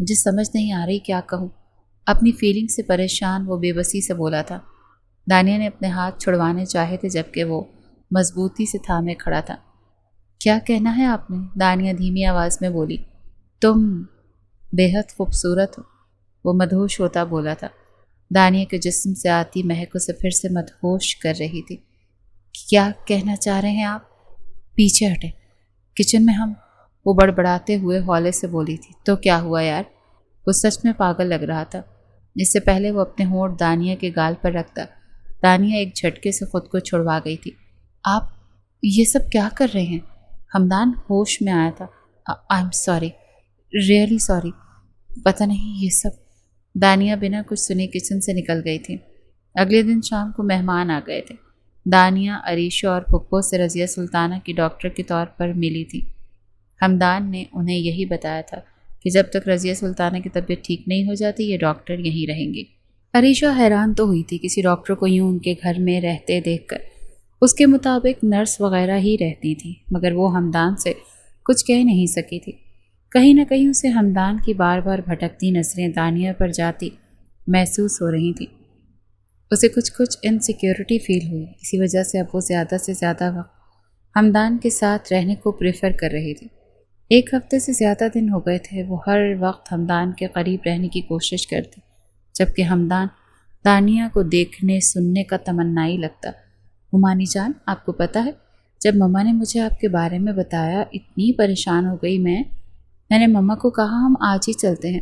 مجھے سمجھ نہیں آ رہی کیا کہوں۔ اپنی فیلنگ سے پریشان وہ بے بسی سے بولا تھا۔ دانیہ نے اپنے ہاتھ چھڑوانے چاہے تھے جبکہ وہ مضبوطی سے تھامے کھڑا تھا۔ کیا کہنا ہے آپ نے؟ دانیہ دھیمی آواز میں بولی۔ تم بے حد خوبصورت ہو، وہ مدہوش ہوتا بولا تھا۔ دانیہ کے جسم سے آتی مہک اسے پھر سے مدہوش کر رہی تھی۔ کیا کہنا چاہ رہے ہیں آپ؟ پیچھے ہٹے، کچن میں ہم، وہ بڑبڑاتے ہوئے ہولے سے بولی تھی۔ تو کیا ہوا یار؟ وہ سچ میں پاگل لگ رہا تھا۔ اس سے پہلے وہ اپنے ہونٹ دانیہ کے گال پر رکھتا، دانیہ ایک جھٹکے سے خود کو چھڑوا گئی تھی۔ آپ یہ سب کیا کر رہے ہیں؟ ہمدان ہوش میں آیا تھا۔ I am sorry, really sorry, پتہ نہیں یہ سب۔ دانیہ بنا کچھ سنے کچن سے نکل گئی تھی۔ اگلے دن شام کو مہمان آ گئے تھے۔ دانیہ عریشہ اور پھپھو سے رضیہ سلطانہ کی ڈاکٹر کے طور پر ملی تھی۔ ہمدان نے انہیں یہی بتایا تھا کہ جب تک رضیہ سلطانہ کی طبیعت ٹھیک نہیں ہو جاتی یہ ڈاکٹر یہیں رہیں گے۔ عریشہ حیران تو ہوئی تھی کسی ڈاکٹر کو یوں ان کے گھر میں رہتے دیکھ کر۔ اس کے مطابق نرس وغیرہ ہی رہتی تھی، مگر وہ ہمدان سے کچھ کہہ نہیں سکی تھی۔ کہیں نہ کہیں اسے ہمدان کی بار بار بھٹکتی نظریں دانیہ پر جاتی محسوس ہو رہی تھیں۔ اسے کچھ انسیکیورٹی فیل ہوئی، اسی وجہ سے اب وہ زیادہ سے زیادہ وقت ہمدان کے ساتھ رہنے کو پریفر کر رہی تھی۔ 1 ہفتے سے زیادہ دن ہو گئے تھے وہ ہر وقت ہمدان کے قریب رہنے کی کوشش کرتی، جبکہ ہمدان دانیہ کو دیکھنے سننے کا تمنائی لگتا۔ ممانی جان، آپ کو پتہ ہے جب مما نے مجھے آپ کے بارے میں بتایا اتنی پریشان ہو گئی میں نے مما کو کہا ہم آج ہی چلتے ہیں۔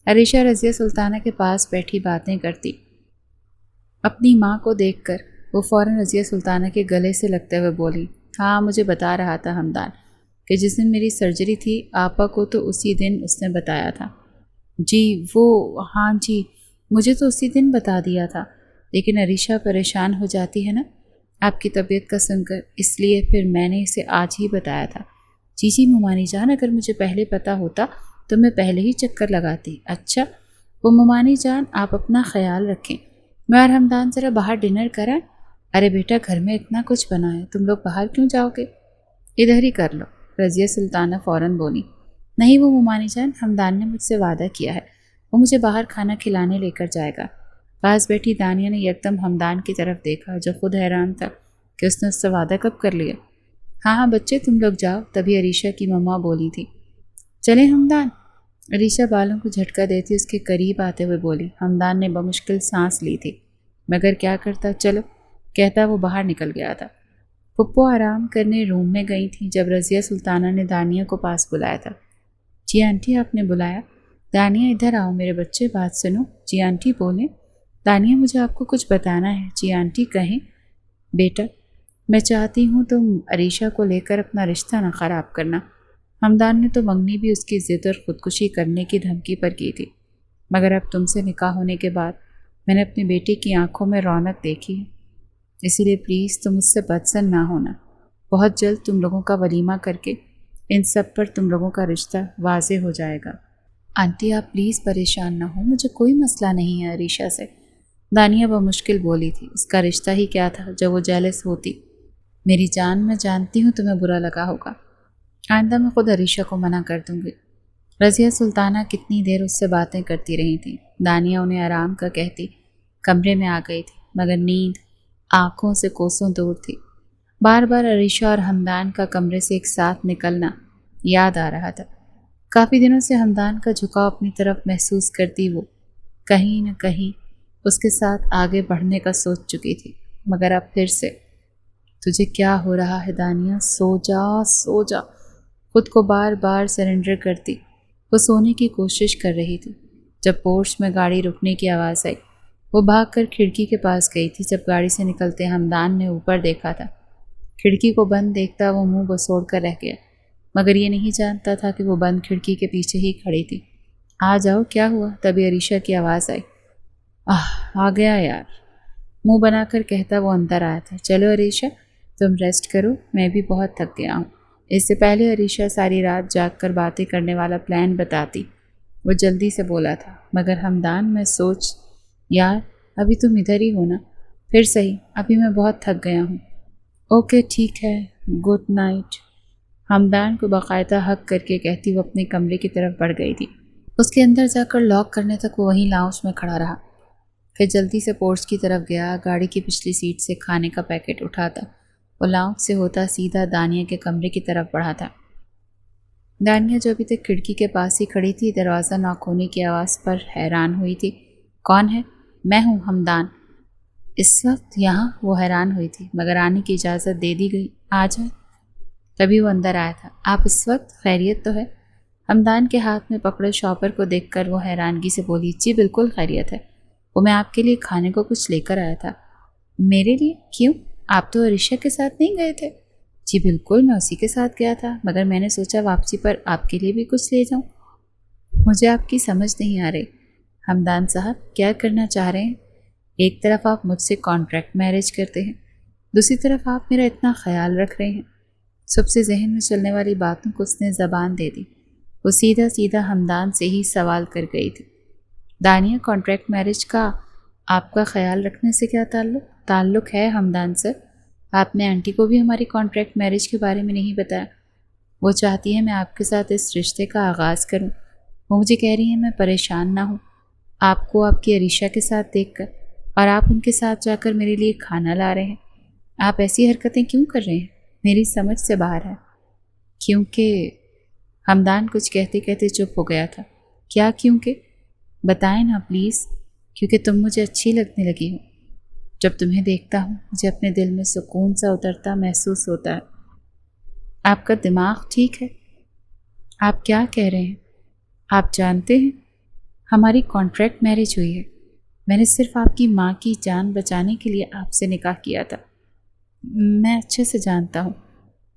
عریشہ رضیہ سلطانہ کے پاس بیٹھی باتیں کرتی اپنی ماں کو دیکھ کر وہ فوراً رضیہ سلطانہ کے گلے سے لگتے ہوئے بولی، ہاں مجھے بتا رہا تھا ہمدان کہ جس دن میری سرجری تھی آپا کو تو اسی دن اس نے بتایا تھا۔ جی وہ، ہاں جی مجھے تو اسی دن بتا دیا تھا، لیکن عریشہ پریشان ہو جاتی ہے نا آپ کی طبیعت کا سن کر، اس لیے پھر میں نے اسے آج ہی بتایا تھا۔ جی ممانی جان، اگر مجھے پہلے پتہ ہوتا تو میں پہلے ہی چکر لگاتی۔ اچھا وہ ممانی جان آپ اپنا خیال رکھیں، میں اور ہمدان ذرا باہر ڈنر کریں۔ ارے بیٹا گھر میں اتنا کچھ بنا ہے، تم لوگ باہر کیوں جاؤ گے؟ ادھر ہی کر لو، رضیہ سلطانہ فوراً بولی۔ نہیں وہ ممانی جان، ہمدان نے مجھ سے وعدہ کیا ہے، وہ مجھے باہر کھانا کھلانے لے کر جائے گا۔ پاس بیٹھی دانیہ نے یکدم ہمدان کی طرف دیکھا جو خود حیران تھا کہ اس نے اس سے وعدہ کب کر لیا۔ ہاں بچے تم لوگ جاؤ، تبھی عریشہ کی مما بولی تھی۔ چلیں ہمدان، عریشہ بالوں کو جھٹکا دیتی اس کے قریب آتے ہوئے بولی۔ ہمدان نے بمشکل سانس لی تھی، مگر کیا کرتا، چلو کہتا وہ باہر نکل گیا تھا۔ پھپھو آرام کرنے روم میں گئی تھی جب رضیہ سلطانہ نے دانیہ کو پاس بلایا تھا۔ جی آنٹی آپ نے بلایا؟ دانیہ ادھر آؤ میرے بچے، بات سنو۔ جی آنٹی بولیں۔ دانیہ مجھے آپ کو کچھ بتانا ہے۔ جی آنٹی کہیں۔ بیٹا میں چاہتی ہوں تم عریشہ کو لے کر اپنا رشتہ نہ خراب کرنا۔ ہمدان نے تو منگنی بھی اس کی ضد اور خودکشی کرنے کی دھمکی پر کی تھی، مگر اب تم سے نکاح ہونے کے بعد میں نے اپنے بیٹے کی آنکھوں میں رونق دیکھی ہے، اسی لیے پلیز تم اس سے بدسن نہ ہونا۔ بہت جلد تم لوگوں کا ولیمہ کر کے ان سب پر تم لوگوں کا رشتہ واضح ہو جائے گا۔ آنٹی آپ پلیز پریشان نہ ہو، مجھے کوئی مسئلہ نہیں ہے عریشہ سے، دانیہ بمشکل بولی تھی۔ اس کا رشتہ ہی کیا تھا جو وہ جیلس ہوتی۔ میری جان میں جانتی ہوں تمہیں برا لگا ہوگا، آئندہ میں خود عریشہ کو منع کر دوں گی۔ رضیہ سلطانہ کتنی دیر اس سے باتیں کرتی رہی تھیں۔ دانیہ انہیں آرام کا کہتی کمرے میں آ گئی تھی، مگر نیند آنکھوں سے کوسوں دور تھی۔ بار بار عریشہ اور ہمدان کا کمرے سے ایک ساتھ نکلنا یاد آ رہا تھا۔ کافی دنوں سے ہمدان کا جھکاؤ اپنی طرف محسوس کرتی وہ کہیں نہ کہیں اس کے ساتھ آگے بڑھنے کا سوچ چکی تھی، مگر اب پھر سے تجھے کیا ہو رہا ہے دانیہ، سو جا سو جا، خود کو بار بار سرنڈر کرتی وہ سونے کی کوشش کر رہی تھی۔ جب پورچ میں گاڑی رکنے کی آواز آئی وہ بھاگ کر کھڑکی کے پاس گئی تھی۔ جب گاڑی سے نکلتے ہمدان نے اوپر دیکھا تھا، کھڑکی کو بند دیکھتا وہ منہ بسوڑ کر رہ گیا، مگر یہ نہیں جانتا تھا کہ وہ بند کھڑکی کے پیچھے ہی کھڑی تھی۔ آ جاؤ، کیا ہوا؟ تبھی عریشہ کی آواز آئی۔ آ گیا یار، منہ بنا کر کہتا وہ اندر آیا تھا۔ چلو عریشہ تم ریسٹ کرو، میں بھی بہت تھک گیا ہوں۔ اس سے پہلے عریشہ ساری رات جاگ کر باتیں کرنے والا پلان بتاتی وہ جلدی سے بولا تھا، مگر ہمدان میں سوچ یار ابھی تم ادھر ہی ہو نا، پھر صحیح ابھی میں بہت تھک گیا ہوں۔ اوکے ٹھیک ہے، گڈ نائٹ، ہمدان کو باقاعدہ حق کر کے کہتی وہ اپنے کمرے کی طرف بڑھ گئی تھی۔ اس کے اندر جا کر لاک کرنے تک وہ وہیں لاؤنج میں کھڑا رہا، پھر جلدی سے پورچ کی طرف گیا، گاڑی کی پچھلی سیٹ سے کھانے کا پیکٹ اٹھاتا، وہ لاؤنج سے ہوتا سیدھا دانیہ کے کمرے کی طرف بڑھا تھا۔ دانیہ جو ابھی تک کھڑکی کے پاس ہی کھڑی تھی، دروازہ ناک ہونے کی آواز پر حیران ہوئی تھی۔ کون ہے؟ میں ہوں، حمدان۔ اس وقت یہاں؟ وہ حیران ہوئی تھی، مگر آنے کی اجازت دے دی گئی۔ آ جائے۔ تبھی وہ اندر آیا تھا۔ آپ اس وقت؟ خیریت تو ہے؟ حمدان کے ہاتھ میں پکڑے شاپر کو دیکھ کر وہ حیرانگی سے بولی، جی بالکل خیریت ہے، وہ میں آپ کے لیے کھانے کو کچھ لے کر آیا تھا۔ میرے لیے؟ کیوں؟ آپ تو عریشہ کے ساتھ نہیں گئے تھے؟ جی بالکل، میں اسی کے ساتھ گیا تھا، مگر میں نے سوچا واپسی پر آپ کے لیے بھی کچھ لے جاؤں۔ مجھے آپ کی سمجھ نہیں آ رہی حمدان صاحب، کیا کرنا چاہ رہے ہیں؟ ایک طرف آپ مجھ سے کانٹریکٹ میرج کرتے ہیں، دوسری طرف آپ میرا اتنا خیال رکھ رہے ہیں۔ سب سے ذہن میں چلنے والی باتوں کو اس نے زبان دے دی۔ وہ سیدھا سیدھا حمدان سے ہی سوال کر گئی تھی، دانیہ کانٹریکٹ میرج کا آپ کا خیال رکھنے سے کیا تعلق ہے حمدان سر؟ آپ نے آنٹی کو بھی ہماری کانٹریکٹ میرج کے بارے میں نہیں بتایا۔ وہ چاہتی ہے میں آپ کے ساتھ اس رشتے کا آغاز کروں۔ وہ مجھے کہہ رہی ہیں میں پریشان نہ ہوں آپ کو آپ کی عریشہ کے ساتھ دیکھ کر، اور آپ ان کے ساتھ جا کر میرے لیے کھانا لا رہے ہیں۔ آپ ایسی حرکتیں کیوں کر رہے ہیں؟ میری سمجھ سے باہر ہے۔ کیونکہ حمدان کچھ کہتے کہتے چپ ہو گیا تھا۔ کیا کیونکہ؟ بتائیں نا پلیز۔ کیونکہ تم مجھے اچھی لگنے لگی ہو۔ جب تمہیں دیکھتا ہوں مجھے اپنے دل میں سکون سا اترتا محسوس ہوتا ہے۔ آپ کا دماغ ٹھیک ہے؟ آپ کیا کہہ رہے ہیں؟ آپ جانتے ہیں ہماری کانٹریکٹ میرج ہوئی ہے، میں نے صرف آپ کی ماں کی جان بچانے کے لیے آپ سے نکاح کیا تھا۔ میں اچھے سے جانتا ہوں،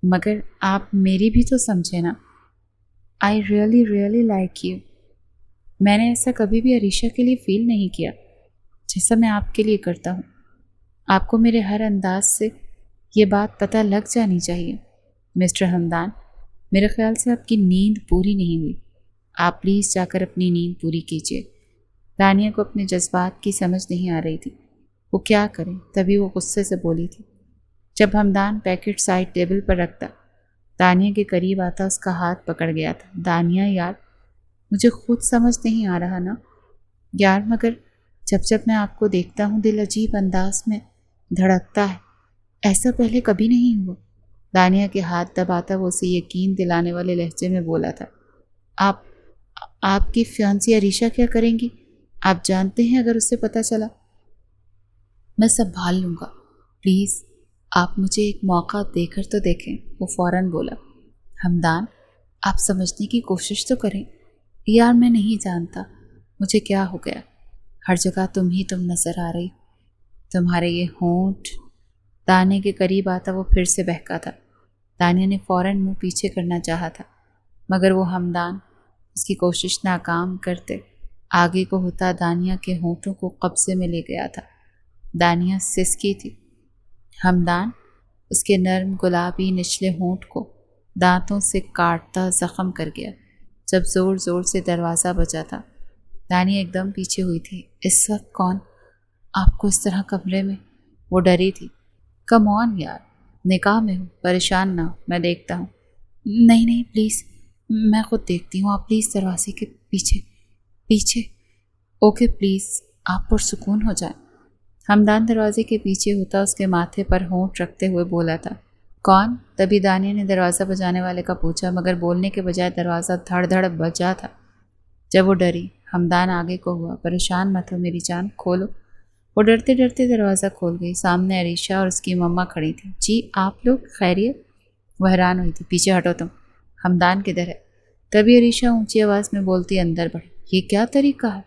مگر آپ میری بھی تو سمجھے نا۔ I really like you. میں نے ایسا کبھی بھی عریشہ کے لیے فیل نہیں کیا جیسا میں آپ کے لیے کرتا ہوں۔ آپ کو میرے ہر انداز سے یہ بات پتہ لگ جانی چاہیے۔ مسٹر حمدان، میرے خیال سے آپ کی نیند پوری نہیں ہوئی، آپ پلیز جا کر اپنی نیند پوری کیجیے۔ دانیہ کو اپنے جذبات کی سمجھ نہیں آ رہی تھی، وہ کیا کرے، تبھی وہ غصے سے بولی تھی۔ جب حمدان پیکٹ سائڈ ٹیبل پر رکھتا، دانیہ کے قریب آتا اس کا ہاتھ پکڑ گیا تھا۔ دانیہ یار، مجھے خود سمجھ نہیں آ رہا نا یار، مگر جب میں آپ کو دیکھتا ہوں دل عجیب انداز میں دھڑکتا ہے، ایسا پہلے کبھی نہیں ہوا۔ دانیہ کے ہاتھ دباتا وہ اسے یقین دلانے والے لہجے میں بولا تھا، آپ کی فیانسی عریشہ کیا کریں گی؟ آپ جانتے ہیں اگر اسے پتہ چلا؟ میں سنبھال لوں گا، پلیز آپ مجھے ایک موقع دے کر تو دیکھیں۔ وہ فوراً بولا، حمدان آپ سمجھنے کی کوشش تو کریں یار، میں نہیں جانتا مجھے کیا ہو گیا، ہر جگہ تم نظر آ رہی، تمہارے یہ ہونٹ۔ دانیہ کے قریب آتا وہ پھر سے بہکا تھا۔ دانیہ نے فوراً منہ پیچھے کرنا چاہا تھا، مگر وہ حمدان اس کی کوشش ناکام کرتے آگے کو ہوتا دانیہ کے ہونٹوں کو قبضے میں لے گیا تھا۔ دانیہ سسکی تھی۔ حمدان اس کے نرم گلابی نچلے ہونٹ کو دانتوں سے کاٹتا زخم کر گیا جب زور زور سے دروازہ بجا تھا۔ دانیہ ایک دم پیچھے ہوئی تھی۔ اس وقت کون آپ کو اس طرح کمرے میں؟ وہ ڈری تھی۔ کم آن یار، نکاح میں ہوں، پریشان نہ ہو، میں دیکھتا ہوں۔ نہیں پلیز، میں خود دیکھتی ہوں، آپ پلیز دروازے کے پیچھے۔ اوکے پلیز، آپ پرسکون ہو جائیں۔ حمدان دروازے کے پیچھے ہوتا اس کے ماتھے پر ہونٹ رکھتے ہوئے بولا تھا، کون؟ تبھی دانیہ نے دروازہ بجانے والے کا پوچھا، مگر بولنے کے بجائے دروازہ دھڑ دھڑ بجا تھا۔ جب وہ ڈری، حمدان آگے کو ہوا، پریشان مت ہو میری جان، کھولو۔ وہ ڈرتے ڈرتے دروازہ کھول گئی۔ سامنے عریشہ اور اس کی مما کھڑی تھی۔ جی آپ لوگ خیریت؟ وہ حیران ہوئی تھی۔ پیچھے ہٹو تم، حمدان کدھر ہے؟ تبھی عریشہ اونچی آواز میں بولتی اندر بڑھی۔ یہ کیا طریقہ ہے؟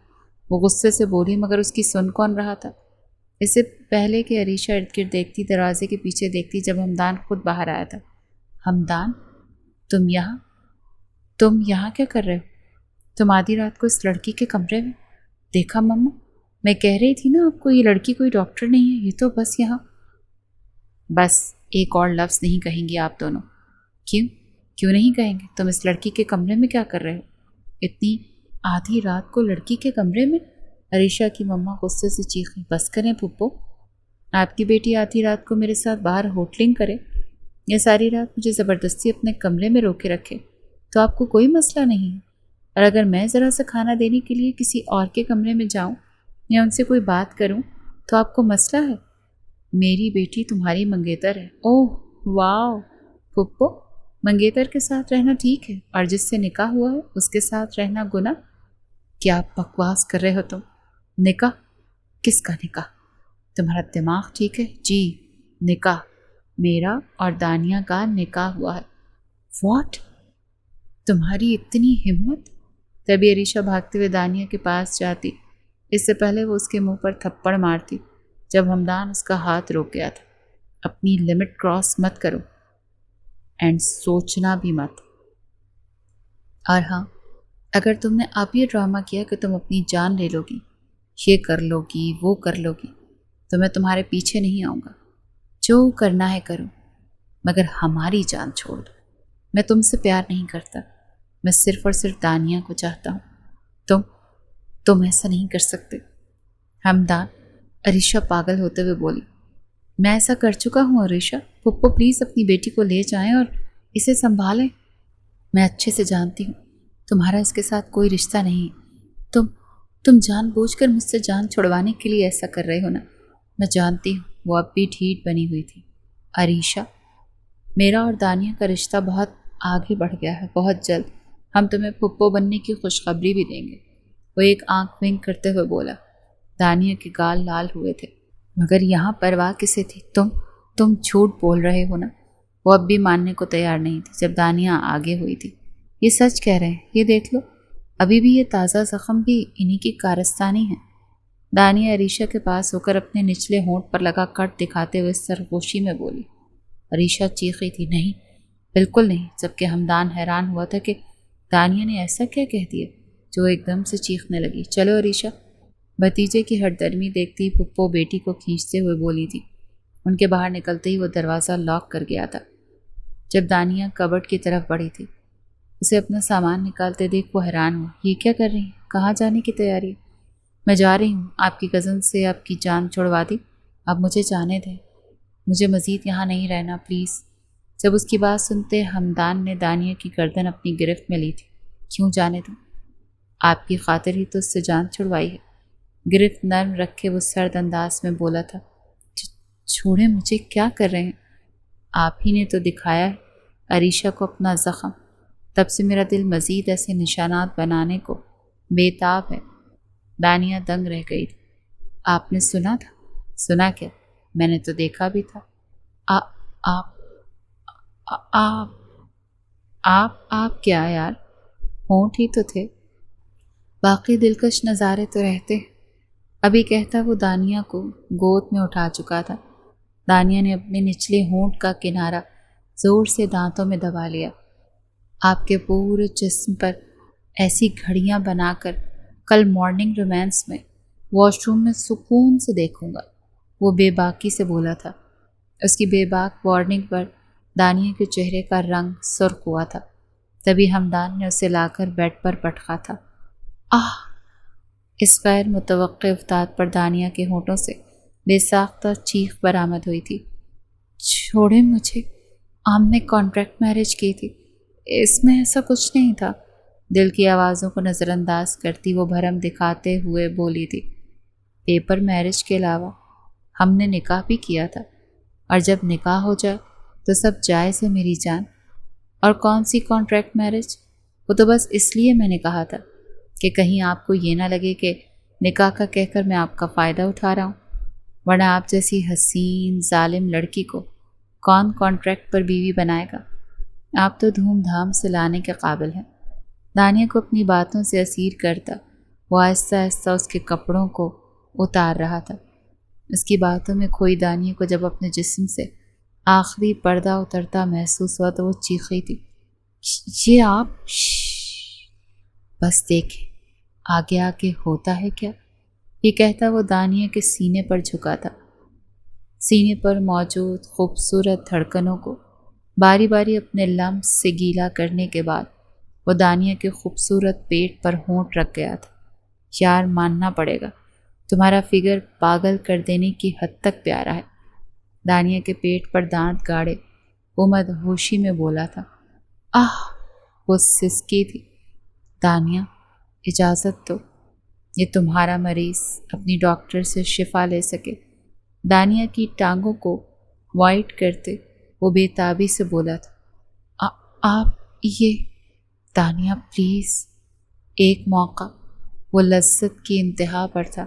وہ غصے سے بولی، مگر اس کی سن کون رہا تھا؟ اس سے پہلے کہ عریشہ ارد گرد دیکھتی، دروازے کے پیچھے دیکھتی جب حمدان خود باہر آیا تھا۔ حمدان تم یہاں کیا کر رہے ہو؟ تم آدھی رات کو اس لڑکی کے کمرے میں؟ دیکھا مما، میں کہہ رہی تھی نا آپ کو، یہ لڑکی کوئی ڈاکٹر نہیں ہے، یہ تو بس یہاں۔ بس ایک اور لفظ نہیں کہیں گی آپ دونوں۔ کیوں نہیں کہیں گے؟ تم اس لڑکی کے کمرے میں کیا کر رہے ہو اتنی آدھی رات کو لڑکی کے کمرے میں؟ عریشہ کی مما غصے سے چیخی۔ بس کریں پھپھو، آپ کی بیٹی آدھی رات کو میرے ساتھ باہر ہوٹلنگ کرے یا ساری رات مجھے زبردستی اپنے کمرے میں روکے رکھے تو آپ کو کوئی مسئلہ نہیں ہے، اور اگر میں ذرا سا کھانا دینے کے لیے کسی اور کے کمرے میں جاؤں یا ان سے کوئی بات کروں تو آپ کو مسئلہ ہے؟ میری بیٹی تمہاری منگیتر ہے۔ اوہ واو پھپھو، منگیتر کے ساتھ رہنا ٹھیک ہے اور جس سے نکاح ہوا ہے اس کے ساتھ رہنا گناہ؟ کیا بکواس کر رہے ہو تم؟ نکاح؟ کس کا نکاح؟ تمہارا دماغ ٹھیک ہے؟ جی نکاح، میرا اور دانیہ کا نکاح ہوا ہے۔ واٹ؟ تمہاری اتنی ہمت؟ تبھی عریشہ بھاگتے ہوئے دانیہ کے پاس جاتی، اس سے پہلے وہ اس کے منہ پر تھپڑ مارتی جب ہمدان اس کا ہاتھ روک گیا تھا۔ اپنی لمٹ کراس مت کرو، اینڈ سوچنا بھی مت۔ اور ہاں، اگر تم نے اب یہ ڈرامہ کیا کہ تم اپنی جان لے لو گی، یہ کر لو گی وہ کر لو گی، تو میں تمہارے پیچھے نہیں آؤں گا۔ جو کرنا ہے کرو، مگر ہماری جان چھوڑ دو۔ میں تم سے پیار نہیں کرتا، میں صرف اور صرف دانیہ کو چاہتا ہوں۔ تم ایسا نہیں کر سکتے۔ ہمدان، عریشہ پاگل ہوتے ہوئے بولی۔ میں ایسا کر چکا ہوں عریشہ، پھپھو پلیز اپنی بیٹی کو لے جائیں اور اسے سنبھالیں۔ میں اچھے سے جانتی ہوں تمہارا اس کے ساتھ کوئی رشتہ نہیں۔ تم جان بوجھ کر مجھ سے جان چھڑوانے کے لیے ایسا کر رہے ہو نا؟ میں جانتی ہوں وہ اب بھی ڈھیٹ بنی ہوئی تھی۔ عریشہ، میرا اور دانیہ کا رشتہ بہت آگے بڑھ گیا ہے، بہت جلد ہم تمہیں پھپھو بننے کی خوشخبری بھی دیں گے۔ وہ ایک آنکھ ونک کرتے ہوئے بولا۔ دانیہ کے گال لال ہوئے تھے، مگر یہاں پرواہ کسے تھی؟ تم جھوٹ بول رہے ہو نا؟ وہ اب بھی ماننے کو تیار نہیں تھی جب دانیہ آگے ہوئی تھی۔ یہ سچ کہہ رہے ہیں، یہ دیکھ لو، ابھی بھی یہ تازہ زخم بھی انہی کی کارستانی ہے۔ دانیہ عریشہ کے پاس ہو کر اپنے نچلے ہونٹ پر لگا کٹ دکھاتے ہوئے سرگوشی میں بولی۔ عریشہ چیخی تھی، نہیں بالکل نہیں، جبکہ ہمدان حیران ہوا تھا کہ دانیہ نے ایسا کیا کہہ دیا جو ایک دم سے چیخنے لگی۔ چلو عریشہ، بھتیجے کی ہٹ درمی دیکھتی پھپھو بیٹی کو کھینچتے ہوئے بولی تھی۔ ان کے باہر نکلتے ہی وہ دروازہ لاک کر گیا تھا۔ جب دانیہ کبڈ کی طرف بڑھی تھی، اسے اپنا سامان نکالتے دیکھ وہ حیران ہوا۔ یہ کیا کر رہی ہیں؟ کہاں جانے کی تیاری ہے؟ میں جا رہی ہوں، آپ کی کزن سے آپ کی جان چھڑوا دی، اب مجھے جانے دیں، مجھے مزید یہاں نہیں رہنا پلیز۔ جب اس کی بات سنتے ہمدان نے دانیہ کی گردن اپنی گرفت میں لی تھی۔ کیوں جانے دوں؟ آپ کی خاطر ہی تو اس سے جان چھڑوائی ہے۔ گرفت نرم رکھے وہ سرد انداز میں بولا تھا۔ چھوڑیں مجھے، کیا کر رہے ہیں؟ آپ ہی نے تو دکھایا ہے عریشہ کو اپنا زخم، تب سے میرا دل مزید ایسے نشانات بنانے کو بے تاب ہے۔ دانیہ دنگ رہ گئی تھی۔ آپ نے سنا تھا؟ سنا کیا؟ میں نے تو دیکھا بھی تھا۔ آپ کیا یار، ہونٹ ہی تو تھے، باقی دلکش نظارے تو رہتے۔ ابھی کہتا وہ دانیہ کو گود میں اٹھا چکا تھا۔ دانیہ نے اپنے نچلے ہونٹ کا کنارہ زور سے دانتوں میں دبا لیا۔ آپ کے پورے جسم پر ایسی گھڑیاں بنا کر کل مارننگ رومانس میں واش روم میں سکون سے دیکھوں گا، وہ بے باکی سے بولا تھا۔ اس کی بے باک وارننگ پر دانیہ کے چہرے کا رنگ سرخ ہوا تھا۔ تبھی ہمدان نے اسے لا کر بیڈ پر پٹکا تھا۔ آہ! اس غیر متوقع افتاد پر دانیہ کے ہونٹوں سے بے ساختہ چیخ برآمد ہوئی تھی۔ چھوڑیں مجھے، ہم نے کانٹریکٹ میرج کی تھی، اس میں ایسا کچھ نہیں تھا۔ دل کی آوازوں کو نظر انداز کرتی وہ بھرم دکھاتے ہوئے بولی تھی۔ پیپر میرج کے علاوہ ہم نے نکاح بھی کیا تھا، اور جب نکاح ہو جائے تو سب جائز ہے میری جان۔ اور کون سی کانٹریکٹ میرج؟ وہ تو بس اس لیے میں نے کہا تھا کہ کہیں آپ کو یہ نہ لگے کہ نکاح کا کہہ کر میں آپ کا فائدہ اٹھا رہا ہوں، ورنہ آپ جیسی حسین ظالم لڑکی کو کون کانٹریکٹ پر بیوی بنائے گا؟ آپ تو دھوم دھام سے لانے کے قابل ہیں۔ دانیہ کو اپنی باتوں سے اسیر کرتا وہ آہستہ آہستہ اس کے کپڑوں کو اتار رہا تھا۔ اس کی باتوں میں کھوئی دانیہ کو جب اپنے جسم سے آخری پردہ اترتا محسوس ہوا تو وہ چیخی تھی۔ یہ آپ بس دیکھیں آگے آگے ہوتا ہے کیا؟ یہ کہتا وہ دانیہ کے سینے پر جھکا تھا۔ سینے پر موجود خوبصورت دھڑکنوں کو باری باری اپنے لمس سے گیلا کرنے کے بعد وہ دانیہ کے خوبصورت پیٹ پر ہونٹ رکھ گیا تھا۔ یار ماننا پڑے گا، تمہارا فگر پاگل کر دینے کی حد تک پیارا ہے۔ دانیہ کے پیٹ پر دانت گاڑے وہ مدہوشی میں بولا تھا۔ آہ! وہ سسکی تھی۔ دانیہ اجازت دو، یہ تمہارا مریض اپنی ڈاکٹر سے شفا لے سکے۔ دانیہ کی ٹانگوں کو وائٹ کرتے وہ بے تابی سے بولا تھا۔ آپ یہ دانیہ پلیز۔ ایک موقع وہ لذت کی انتہا پر تھا۔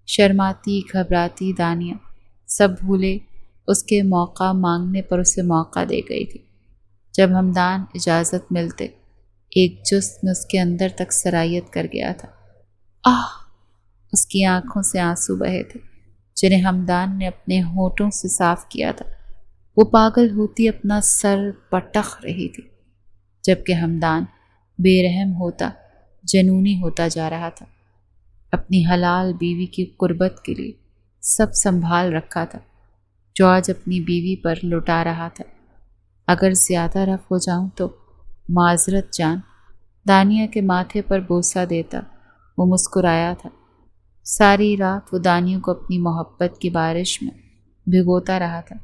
شرماتی گھبراتی دانیہ سب بھولے اس کے موقع مانگنے پر اسے موقع دے گئی تھی۔ جب ہمدان اجازت ملتے ایک جسم اس کے اندر تک سرایت کر گیا تھا۔ اس کی آنکھوں سے آنسو بہے تھے جنہیں ہمدان نے اپنے ہونٹوں سے صاف کیا تھا۔ وہ پاگل ہوتی اپنا سر پٹخ رہی تھی جبکہ ہمدان بے رحم ہوتا جنونی ہوتا جا رہا تھا۔ اپنی حلال بیوی کی قربت کے لیے سب سنبھال رکھا تھا جو آج اپنی بیوی پر لٹا رہا تھا۔ اگر زیادہ رف ہو جاؤں تو معذرت جان۔ دانیہ کے ماتھے پر بوسہ دیتا وہ مسکرایا تھا۔ ساری رات وہ دانیہ کو اپنی محبت کی بارش میں بھگوتا رہا تھا۔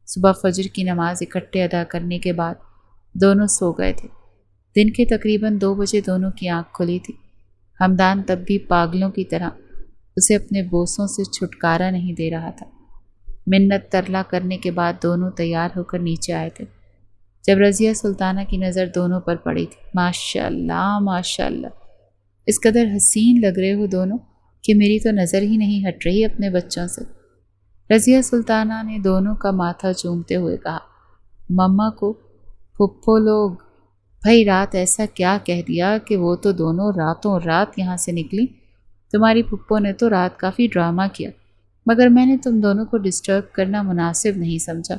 صبح فجر کی نماز اکٹھے ادا کرنے کے بعد دونوں سو گئے تھے۔ دن کے تقریباً 2 بجے دونوں کی آنکھ کھلی تھی۔ ہمدان تب بھی پاگلوں کی طرح اسے اپنے بوسوں سے چھٹکارا نہیں دے رہا تھا۔ منت ترلا کرنے کے بعد دونوں تیار ہو کر نیچے آئے تھے۔ جب رضیہ سلطانہ کی نظر دونوں پر پڑی تھی، ماشاءاللہ ماشاءاللہ، اس قدر حسین لگ رہے ہو دونوں کہ میری تو نظر ہی نہیں ہٹ رہی اپنے بچوں سے۔ رضیہ سلطانہ نے دونوں کا ماتھا چومتے ہوئے کہا، مما کو پھپھو لوگ بھائی رات ایسا کیا کہہ دیا کہ وہ تو دونوں راتوں رات یہاں سے نکلی۔ تمہاری پھپھو نے تو رات کافی ڈرامہ کیا مگر میں نے تم دونوں کو ڈسٹرب کرنا مناسب نہیں سمجھا،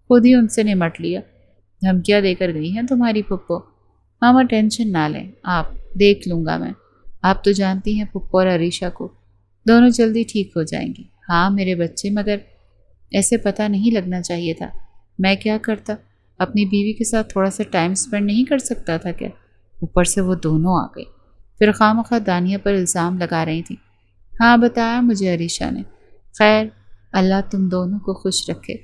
خود ہی ان سے نمٹ لیا۔ دھمکیاں دے کر گئی ہیں تمہاری پھپھو۔ ماما ٹینشن نہ لیں، آپ دیکھ لوں گا میں۔ آپ تو جانتی ہیں پھپھو اور عریشہ کو، دونوں جلدی ٹھیک ہو جائیں گی۔ ہاں میرے بچے، مگر ایسے پتہ نہیں لگنا چاہیے تھا۔ میں کیا کرتا؟ اپنی بیوی کے ساتھ تھوڑا سا ٹائم سپینڈ نہیں کر سکتا تھا کیا؟ اوپر سے وہ دونوں آ گئی، پھر خواہ دانیہ پر الزام لگا رہی تھی۔ ہاں بتایا مجھے عریشہ نے۔ خیر اللہ تم دونوں کو خوش رکھے۔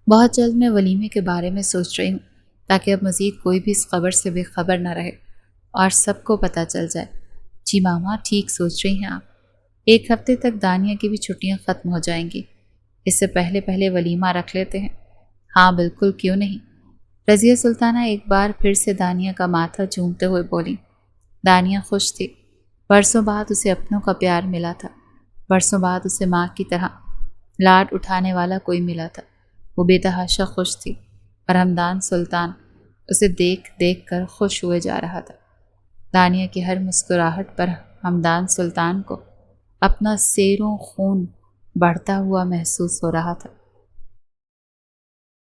بہت جلد میں ولیمے کے بارے میں سوچ رہی ہوں تاکہ اب مزید کوئی بھی اس خبر سے بے خبر نہ رہے اور سب کو پتہ چل جائے۔ جی ماما ٹھیک سوچ رہی ہیں آپ۔ 1 ہفتے تک دانیہ کی بھی چھٹیاں ختم ہو جائیں گی، اس سے پہلے ولیمہ رکھ لیتے ہیں۔ ہاں بالکل، کیوں نہیں۔ رضیہ سلطانہ ایک بار پھر سے دانیہ کا ماتھا چومتے ہوئے بولی۔ دانیہ خوش تھی۔ برسوں بعد اسے اپنوں کا پیار ملا تھا، برسوں بعد اسے ماں کی طرح لاڈ اٹھانے والا کوئی ملا تھا۔ وہ بے تحاشا خوش تھی اور ہمدان سلطان اسے دیکھ دیکھ کر خوش ہوئے جا رہا تھا۔ دانیہ کی ہر مسکراہٹ پر ہمدان سلطان کو اپنا سیروں خون بڑھتا ہوا محسوس ہو رہا تھا۔